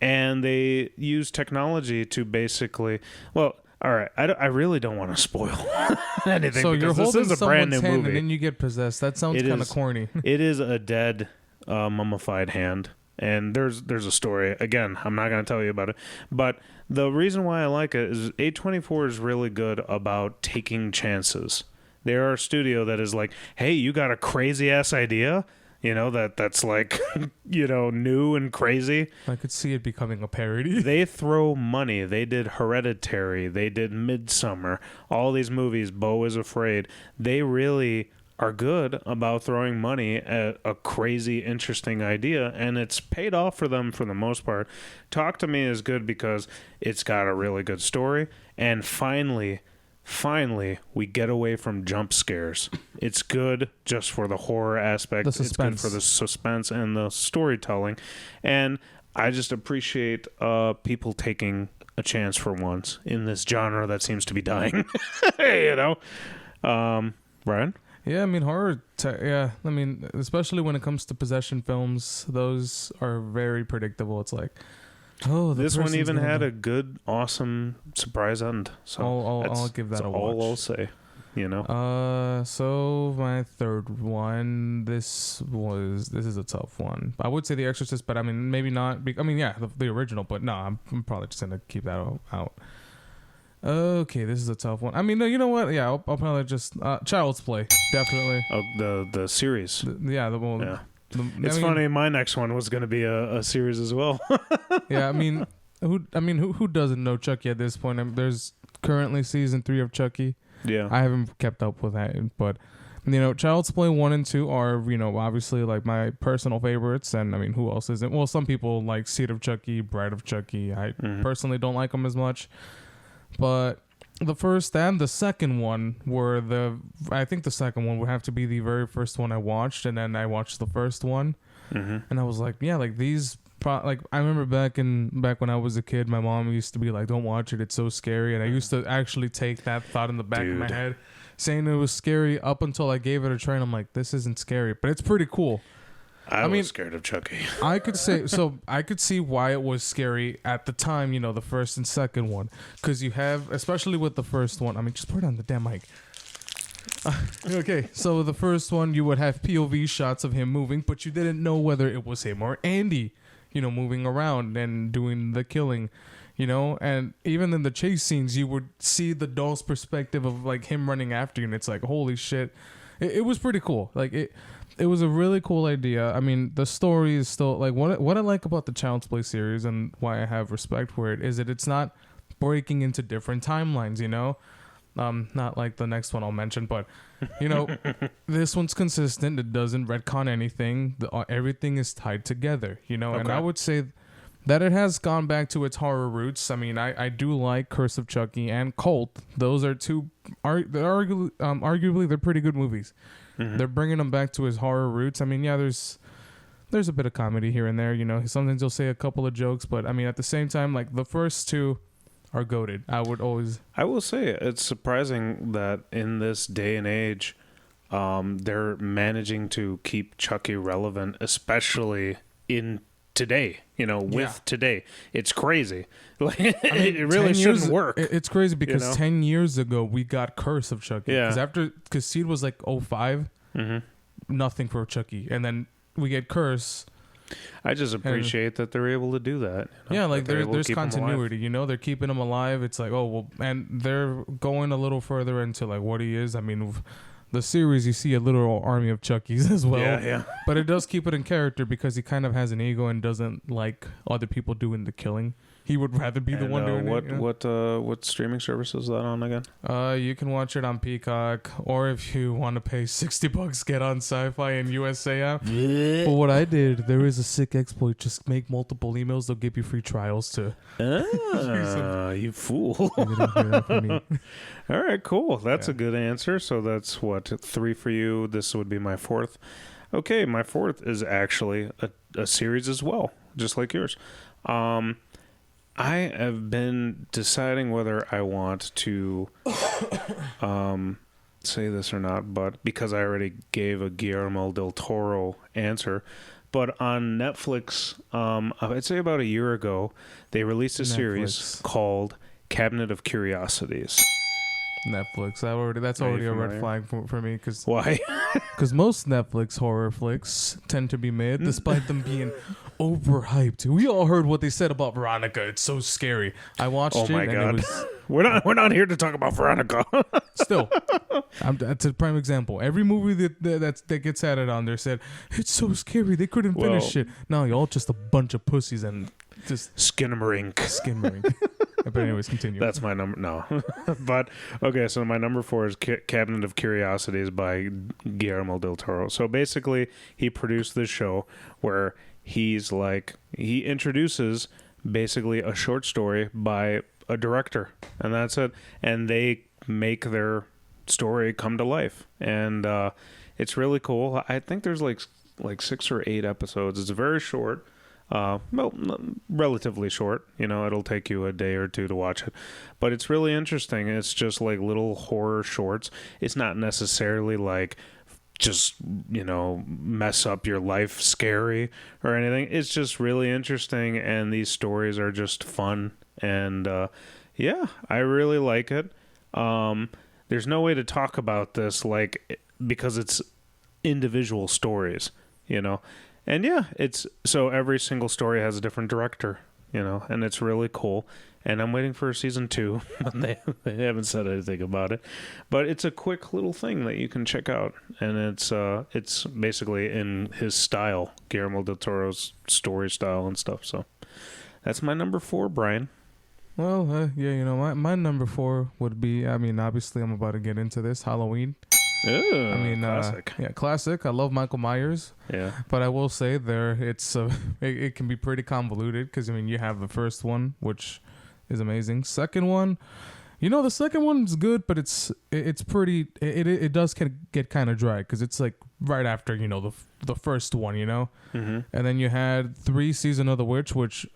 And they use technology to basically, well, all right, I really don't want to spoil anything. So you're holding this is a brand new hand movie, and then you get possessed. That sounds kind of corny. It is a dead, mummified hand, and there's a story. Again, I'm not going to tell you about it, but the reason why I like it is A24 is really good about taking chances. They are a studio that is like, hey, you got a crazy ass idea, that's like, new and crazy. I could see it becoming a parody. They throw money. They did Hereditary. They did Midsummer. All these movies, Beau is Afraid. They really are good about throwing money at a crazy, interesting idea, and it's paid off for them for the most part. Talk to Me is good because it's got a really good story, and finally, we get away from jump scares. It's good just for the horror aspect. It's good for the suspense and the storytelling. And I just appreciate people taking a chance for once in this genre that seems to be dying. Brian? Yeah, I mean, horror, especially when it comes to possession films, those are very predictable. It's like, this one even had a good, awesome surprise end. So I'll give that a watch. All I'll say, So my third one, this is a tough one. I would say The Exorcist, but I mean, maybe not. The original, but no, I'm probably just gonna keep that out. Okay, this is a tough one. I mean, no, you know what? Yeah, I'll probably just Child's Play, definitely. Oh, the series. The one. Yeah. It's funny. My next one was going to be a series as well. Yeah, who doesn't know Chucky at this point? There's currently season 3 of Chucky. Yeah, I haven't kept up with that, but Child's Play 1 and 2 are obviously like my personal favorites, and I mean, who else isn't? Well, some people like Seed of Chucky, Bride of Chucky. I personally don't like them as much, but the first and the second one I think the second one would have to be the very first one I watched, and then I watched the first one, and I was like, yeah, like these, I remember back when I was a kid, my mom used to be like, don't watch it, it's so scary, and I used to actually take that thought in the back of my head, saying it was scary up until I gave it a try, and I'm like, this isn't scary, but it's pretty cool. I was scared of Chucky. I could see why it was scary at the time, the first and second one. Because you have, especially with the first one, I mean, just put it on the damn mic. Okay, so the first one, you would have POV shots of him moving, but you didn't know whether it was him or Andy, moving around and doing the killing, and even in the chase scenes, you would see the doll's perspective of like him running after you, and it's like, holy shit. It was pretty cool. Like, it was a really cool idea. I mean, the story is still like what I like about the Child's Play series and why I have respect for it is that it's not breaking into different timelines, not like the next one I'll mention, but this one's consistent. It doesn't retcon anything. Everything is tied together, Okay. And I would say that it has gone back to its horror roots. I mean, I do like Curse of Chucky and Cult. Those are two, arguably they're pretty good movies. Mm-hmm. They're bringing him back to his horror roots. I mean, yeah, there's a bit of comedy here and there. Sometimes he'll say a couple of jokes, but I mean, at the same time, like the first two are goated. I will say it's surprising that in this day and age, they're managing to keep Chucky relevant, especially in today. Today, it's crazy. Like, it really shouldn't work. It's crazy because 10 years ago we got Curse of Chucky. Yeah, because Seed was like 05, nothing for Chucky, and then we get Curse. I just appreciate that they're able to do that. Yeah, like there's continuity. They're keeping him alive. It's like, oh well, and they're going a little further into like what he is. I mean, the series, you see a literal army of Chuckies as well. Yeah. But it does keep it in character because he kind of has an ego and doesn't like other people doing the killing. He would rather be the one doing it. What streaming service is that on again? You can watch it on Peacock, or if you want to pay $60, get on Sci-Fi and USA app. But what I did, there is a sick exploit. Just make multiple emails. They'll give you free trials to. You fool! All right, cool. That's a good answer. So that's 3 for you. This would be my fourth. Okay, my fourth is actually a series as well, just like yours. I have been deciding whether I want to say this or not, but because I already gave a Guillermo del Toro answer. But on Netflix, I'd say about a year ago, they released a series called Cabinet of Curiosities. Netflix. That's already a red flag for me. Why? Because most Netflix horror flicks tend to be mid, despite them being overhyped. We all heard what they said about Veronica. It's so scary. I watched it. Oh my God. And it was, we're not here to talk about Veronica. still, that's a prime example. Every movie that gets added on there said it's so scary they couldn't finish it. No, y'all just a bunch of pussies and just Skinamarink. But anyways, continue. That's my number. No, but okay. So my number 4 is Cabinet of Curiosities by Guillermo del Toro. So basically, he produced this show where he introduces basically a short story by a director, and that's it. And they make their story come to life, and it's really cool. I think there's like 6 or 8 episodes. It's very short. Relatively short. It'll take you a day or two to watch it, but it's really interesting. It's just like little horror shorts. It's not necessarily like just mess up your life scary or anything. It's just really interesting, and these stories are just fun, and I really like it. There's no way to talk about this because it's individual stories, and it's so every single story has a different director, and it's really cool. And I'm waiting for season 2, but they haven't said anything about it. But it's a quick little thing that you can check out, and it's basically in his style, Guillermo del Toro's story style and stuff. So that's my number 4, Brian. Well, my number 4 would be. Obviously, I'm about to get into this Halloween. Ooh, classic. Classic. I love Michael Myers. Yeah. But I will say it can be pretty convoluted because you have the first one, which is amazing. Second one, the second one's good, but it's pretty. It does get kind of dry because it's like right after the first one, Mm-hmm. And then you had 3 Season of the Witch, which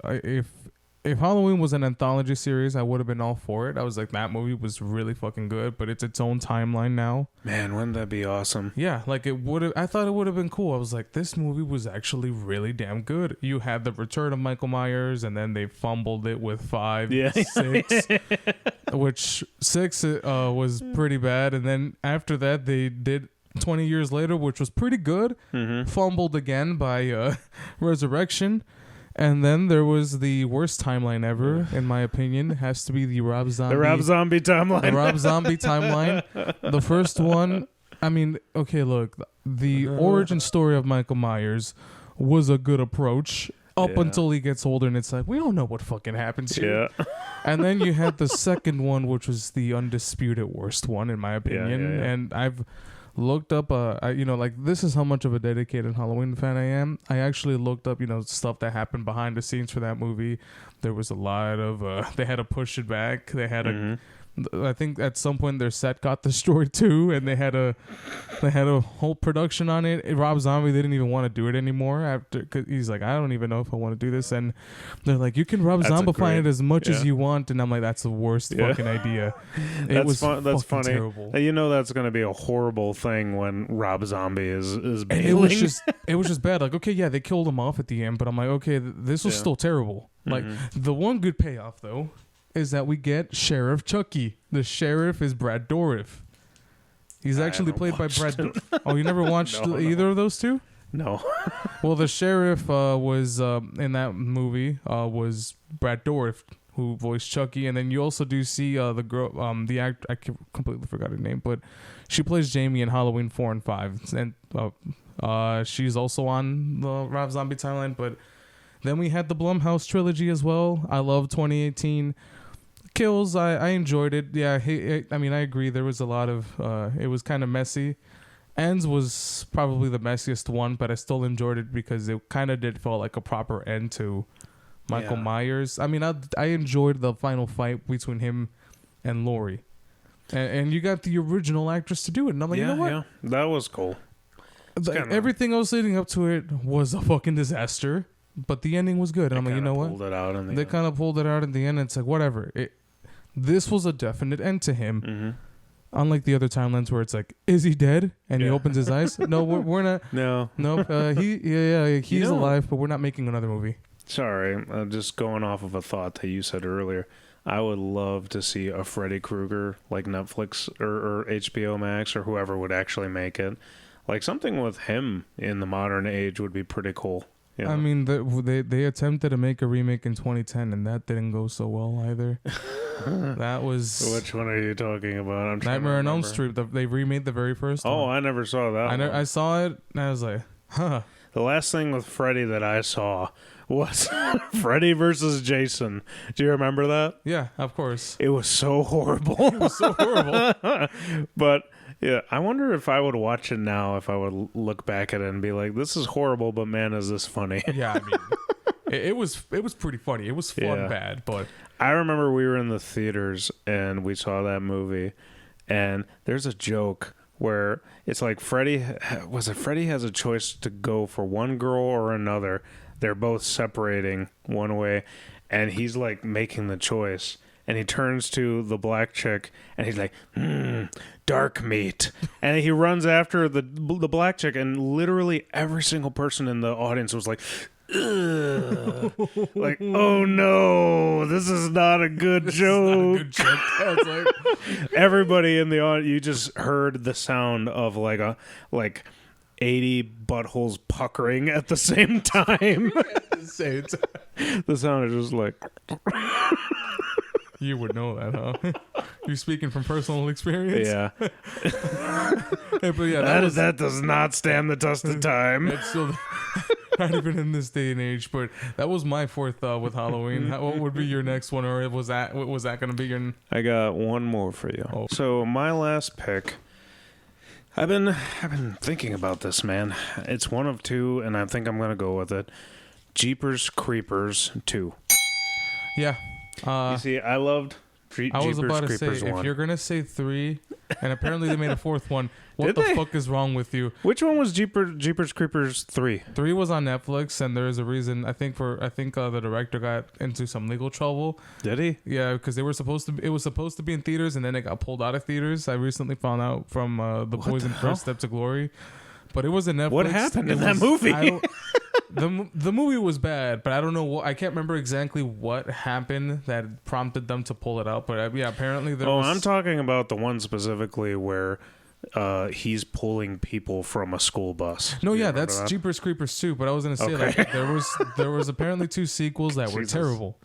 if Halloween was an anthology series, I would have been all for it. I was like, that movie was really fucking good, but it's its own timeline now. Man, wouldn't that be awesome? Yeah, it would have. I thought it would have been cool. I was like, this movie was actually really damn good. You had the return of Michael Myers, and then they fumbled it with 5, 6, which 6 was pretty bad. And then after that, they did 20 years later, which was pretty good. Mm-hmm. Fumbled again by Resurrection. And then there was the worst timeline ever, in my opinion. It has to be the Rob Zombie. The Rob Zombie timeline. The Rob Zombie timeline. The first one, okay, look. The origin story of Michael Myers was a good approach up until he gets older, and it's like, we don't know what fucking happens here. Yeah. And then you had the second one, which was the undisputed worst one, in my opinion. Yeah. And I've looked up this is how much of a dedicated Halloween fan I am. I actually looked up stuff that happened behind the scenes for that movie. There was a lot of they had to push it back. They had I think at some point their set got destroyed too, and they had a whole production on it. Rob Zombie, they didn't even want to do it anymore after, cause he's like, I don't even know if I want to do this, and they're like, you can Rob Zombify it as much as you want, and I'm like, that's the worst fucking idea. That's funny. Terrible. That's gonna be a horrible thing when Rob Zombie is bailing. It was just bad. Like, okay, yeah, they killed him off at the end, but I'm like, okay, this was still terrible. Like, the one good payoff though is that we get Sheriff Chucky. The sheriff is Brad Dourif. He's actually played by Brad. Oh, you never watched either of those two? No. Well, the sheriff was in that movie was Brad Dourif, who voiced Chucky, and then you also do see the girl, the actor. I completely forgot her name, but she plays Jamie in Halloween 4 and 5, and she's also on the Rob Zombie timeline. But then we had the Blumhouse trilogy as well. I love 2018. Kills, I enjoyed it. Yeah, I agree. There was a lot of it was kind of messy. Ends was probably the messiest one, but I still enjoyed it because it kind of did feel like a proper end to Michael Myers. I enjoyed the final fight between him and Laurie, and you got the original actress to do it. And I'm like, you know what? Yeah, that was cool. Everything else leading up to it was a fucking disaster, but the ending was good. And I'm like, you know what? They kind of pulled it out in the end. And it's like, whatever. This was a definite end to him. Mm-hmm. Unlike the other timelines where it's like, is he dead? And he opens his eyes. No, we're not. No. He's alive, but we're not making another movie. Sorry, just going off of a thought that you said earlier. I would love to see a Freddy Krueger, like Netflix or HBO Max or whoever would actually make it. Like something with him in the modern age would be pretty cool. I mean, they attempted to make a remake in 2010, and that didn't go so well either. That was... Which one are you talking about? I'm Nightmare on Elm Street. They remade the very first one. Oh, I never saw that one. I saw it, and I was like, huh. The last thing with Freddy that I saw was Freddy versus Jason. Do you remember that? Yeah, of course. It was so horrible. It was so horrible. But yeah, I wonder if I would watch it now, if I would look back at it and be like, this is horrible, but man, is this funny. Yeah, I mean, it was pretty funny. It was fun bad, but... I remember we were in the theaters and we saw that movie, and there's a joke where it's like Freddy has a choice to go for one girl or another. They're both separating one way, and he's like making the choice, and he turns to the black chick and he's like, dark meat, and he runs after the black chick, and literally every single person in the audience was like, ugh. Like, oh no, this is not a good joke. Everybody in the audience, you just heard the sound of like 80 buttholes puckering at the same time. The sound is just like... You would know that, huh? You're speaking from personal experience? Yeah. Hey, but yeah, that does not stand the test of time. It's still not even in this day and age, but that was my fourth with Halloween. What would be your next one, or was that going to be your... I got one more for you. Oh. So my last pick... I've been thinking about this, man. It's one of two, and I think I'm going to go with it. Jeepers Creepers 2. Yeah. You see, I loved I was about to Creepers say, 1. if you're going to say 3, and apparently they made a fourth one, what the fuck is wrong with you? Which one was Jeepers Creepers 3? 3 was on Netflix, and there is a reason. I think the director got into some legal trouble. Did he? Yeah, because it was supposed to be in theaters, and then it got pulled out of theaters. I recently found out from the boys in First Step to Glory. But it was a Netflix. What happened in that movie? The movie was bad, but I don't know I can't remember exactly what happened that prompted them to pull it out. But yeah, apparently there was... I'm talking about the one specifically where he's pulling people from a school bus. No, yeah, that's Jeepers Creepers 2. But I was gonna say like there was apparently 2 sequels that were terrible.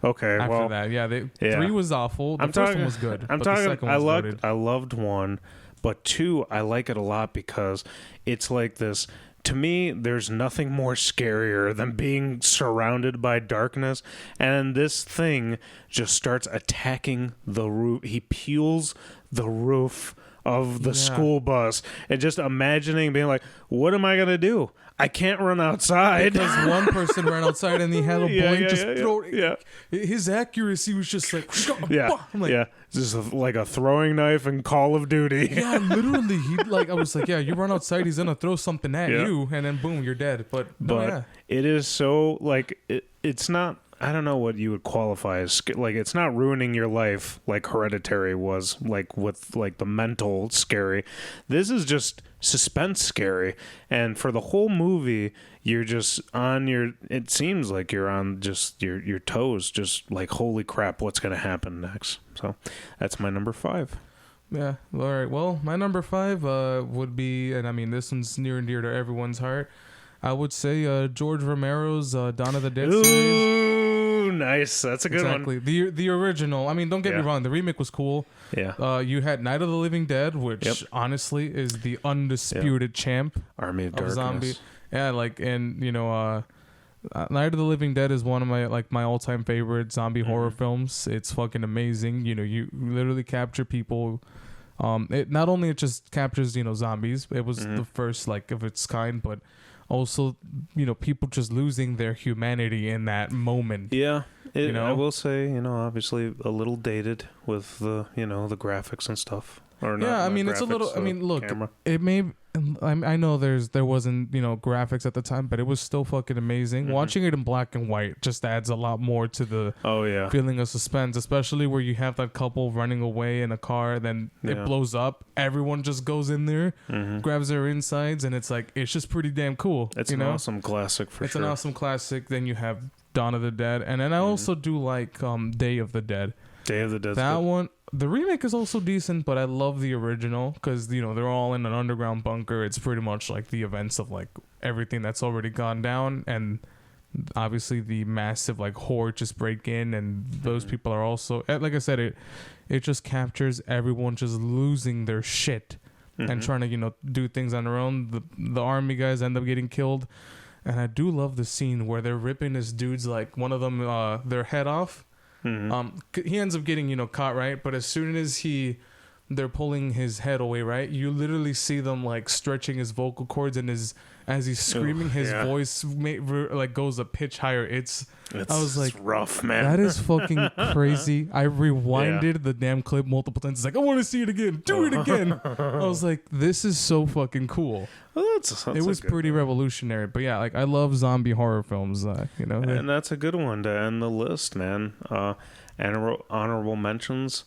Okay, after that, yeah, 3 was awful. The first one was good. The second one I loved 1, but 2 I like it a lot because it's like this. To me, there's nothing more scarier than being surrounded by darkness, and this thing just starts attacking the roof. He peels the roof of the school bus, and just imagining being like, what am I going to do? I can't run outside. Because one person ran outside and he had a boy throw. Yeah. His accuracy was just like, just like a throwing knife in Call of Duty. Yeah, literally. I was like, you run outside, he's gonna throw something at you, and then boom, you're dead. But it is so like it's not. I don't know what you would qualify as like. It's not ruining your life like Hereditary was, like with like the mental scary. This is just suspense scary, and for the whole movie, you're just on your. It seems like you're on just your toes, just like holy crap, what's gonna happen next? So that's my number 5. Yeah. All right. Well, my number 5 would be, and I mean this one's near and dear to everyone's heart. I would say George Romero's Dawn of the Dead series. Ooh, nice. That's a good one. Exactly. The original. I mean, don't get me wrong. The remake was cool. Yeah. You had Night of the Living Dead, which honestly is the undisputed champ. Army of Darkness. Zombie. Yeah, Night of the Living Dead is one of my all-time favorite zombie horror films. It's fucking amazing. You know, you literally capture people. It not only it just captures zombies. It was the first of its kind, but also, people just losing their humanity in that moment. Yeah. I will say, obviously a little dated with the, the graphics and stuff. Or not, yeah, I mean, it's a little, look, camera. It may, I know there wasn't, graphics at the time, but it was still fucking amazing. Mm-hmm. Watching it in black and white just adds a lot more to the feeling of suspense, especially where you have that couple running away in a car, then it blows up. Everyone just goes in there, grabs their insides, and it's just pretty damn cool. It's an awesome classic for sure. It's an awesome classic. Then you have Dawn of the Dead, and then I also do like Day of the Dead. Day of the Dead. That one, the remake is also decent, but I love the original because they're all in an underground bunker. It's pretty much like the events of like everything that's already gone down, and obviously the massive like horde just break in, and those people are also, like I said, it just captures everyone just losing their shit and trying to do things on their own. The army guys end up getting killed, and I do love the scene where they're ripping this dude's, like, one of them their head off. He ends up getting caught, right? But as soon as they're pulling his head away, right, you literally see them like stretching his vocal cords, and as he's screaming, his voice like goes a pitch higher. I was like, rough, man. That is fucking crazy. I rewinded the damn clip multiple times. It's like, I want to see it again. Do it again. I was like, this is so fucking cool. Well, it was pretty revolutionary. But yeah, like, I love zombie horror films. And that's a good one to end the list, man. Honorable mentions.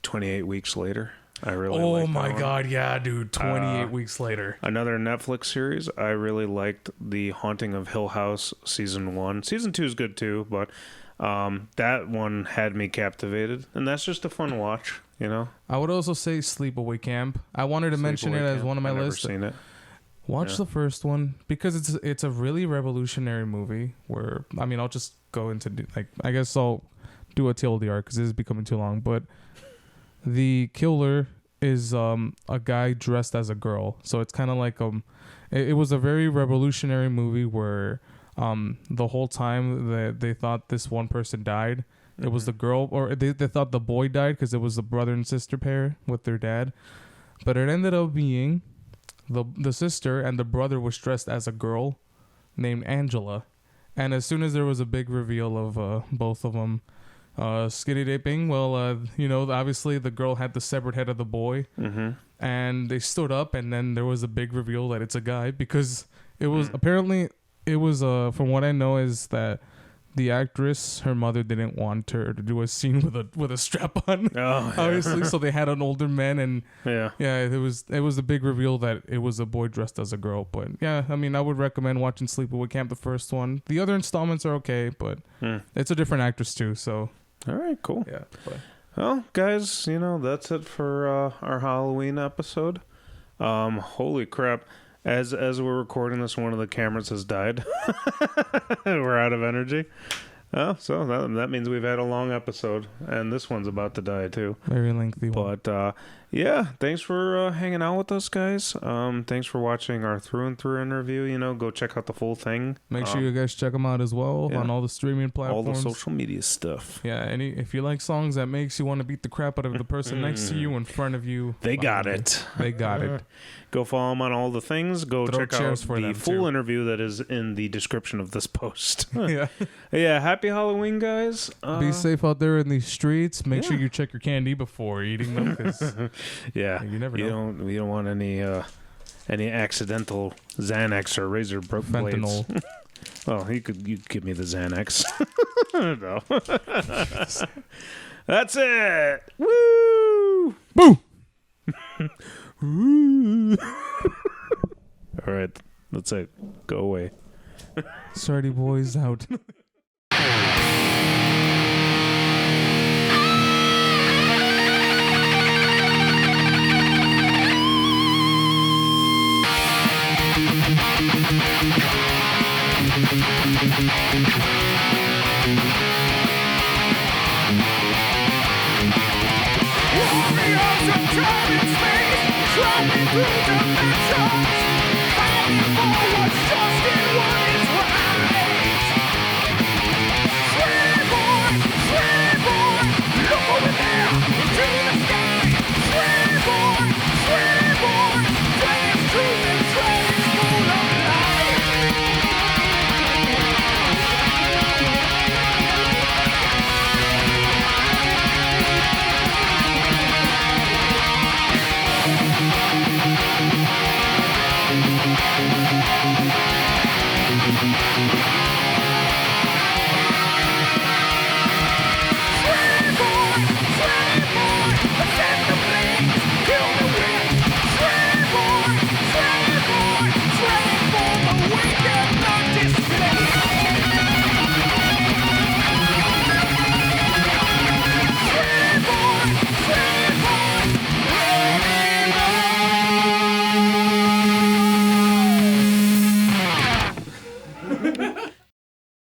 28 Weeks Later. I really oh my god, yeah, dude. 28 Weeks Later. Another Netflix series. I really liked The Haunting of Hill House season 1. Season 2 is good too, but that one had me captivated, and that's just a fun watch, I would also say Sleepaway Camp. I wanted to mention it as one of my lists. I've never seen it. Watch the first one because it's a really revolutionary movie where, I mean, I'll just go into, like, I guess I'll do a TLDR because this is becoming too long, but the killer is a guy dressed as a girl. So it's kind of like it was a very revolutionary movie where the whole time they thought this one person died. It was the girl, or they thought the boy died because it was the brother and sister pair with their dad. But it ended up being the sister, and the brother was dressed as a girl named Angela. And as soon as there was a big reveal of both of them skinny dipping, well, obviously the girl had the severed head of the boy, and they stood up, and then there was a big reveal that it's a guy, because it was apparently from what I know is that the actress, her mother didn't want her to do a scene with a strap on, obviously, so they had an older man, and it was a big reveal that it was a boy dressed as a girl. But yeah, I mean, I would recommend watching Sleepaway Camp, the first one. The other installments are okay, but it's a different actress too, so. All right, cool. Yeah. Well, guys, that's it for our Halloween episode. Holy crap. As we're recording this, one of the cameras has died. We're out of energy. So that means we've had a long episode, and this one's about to die too. Very lengthy one. But yeah, thanks for hanging out with us, guys. Thanks for watching our through and through interview. Go check out the full thing. Make sure you guys check them out as well on all the streaming platforms, all the social media stuff. Yeah, if you like songs that makes you want to beat the crap out of the person next to you, in front of you, they got it. They got it. Go follow them on all the things. Go check out the full interview that is in the description of this post. Yeah. Happy Halloween, guys. Be safe out there in these streets. Make sure you check your candy before eating them. You never know. We don't want any accidental Xanax or razor blades. Well, you could give me the Xanax. No. That's it. Woo! Boo! All right, that's it. Go away. Shreddy Bois out. Warriors of time and space, traveling through dimensions, fighting for what's just and what is right. Shreddy Bois, look over there into the sky. Shreddy Bois, flames truth and trains full of light.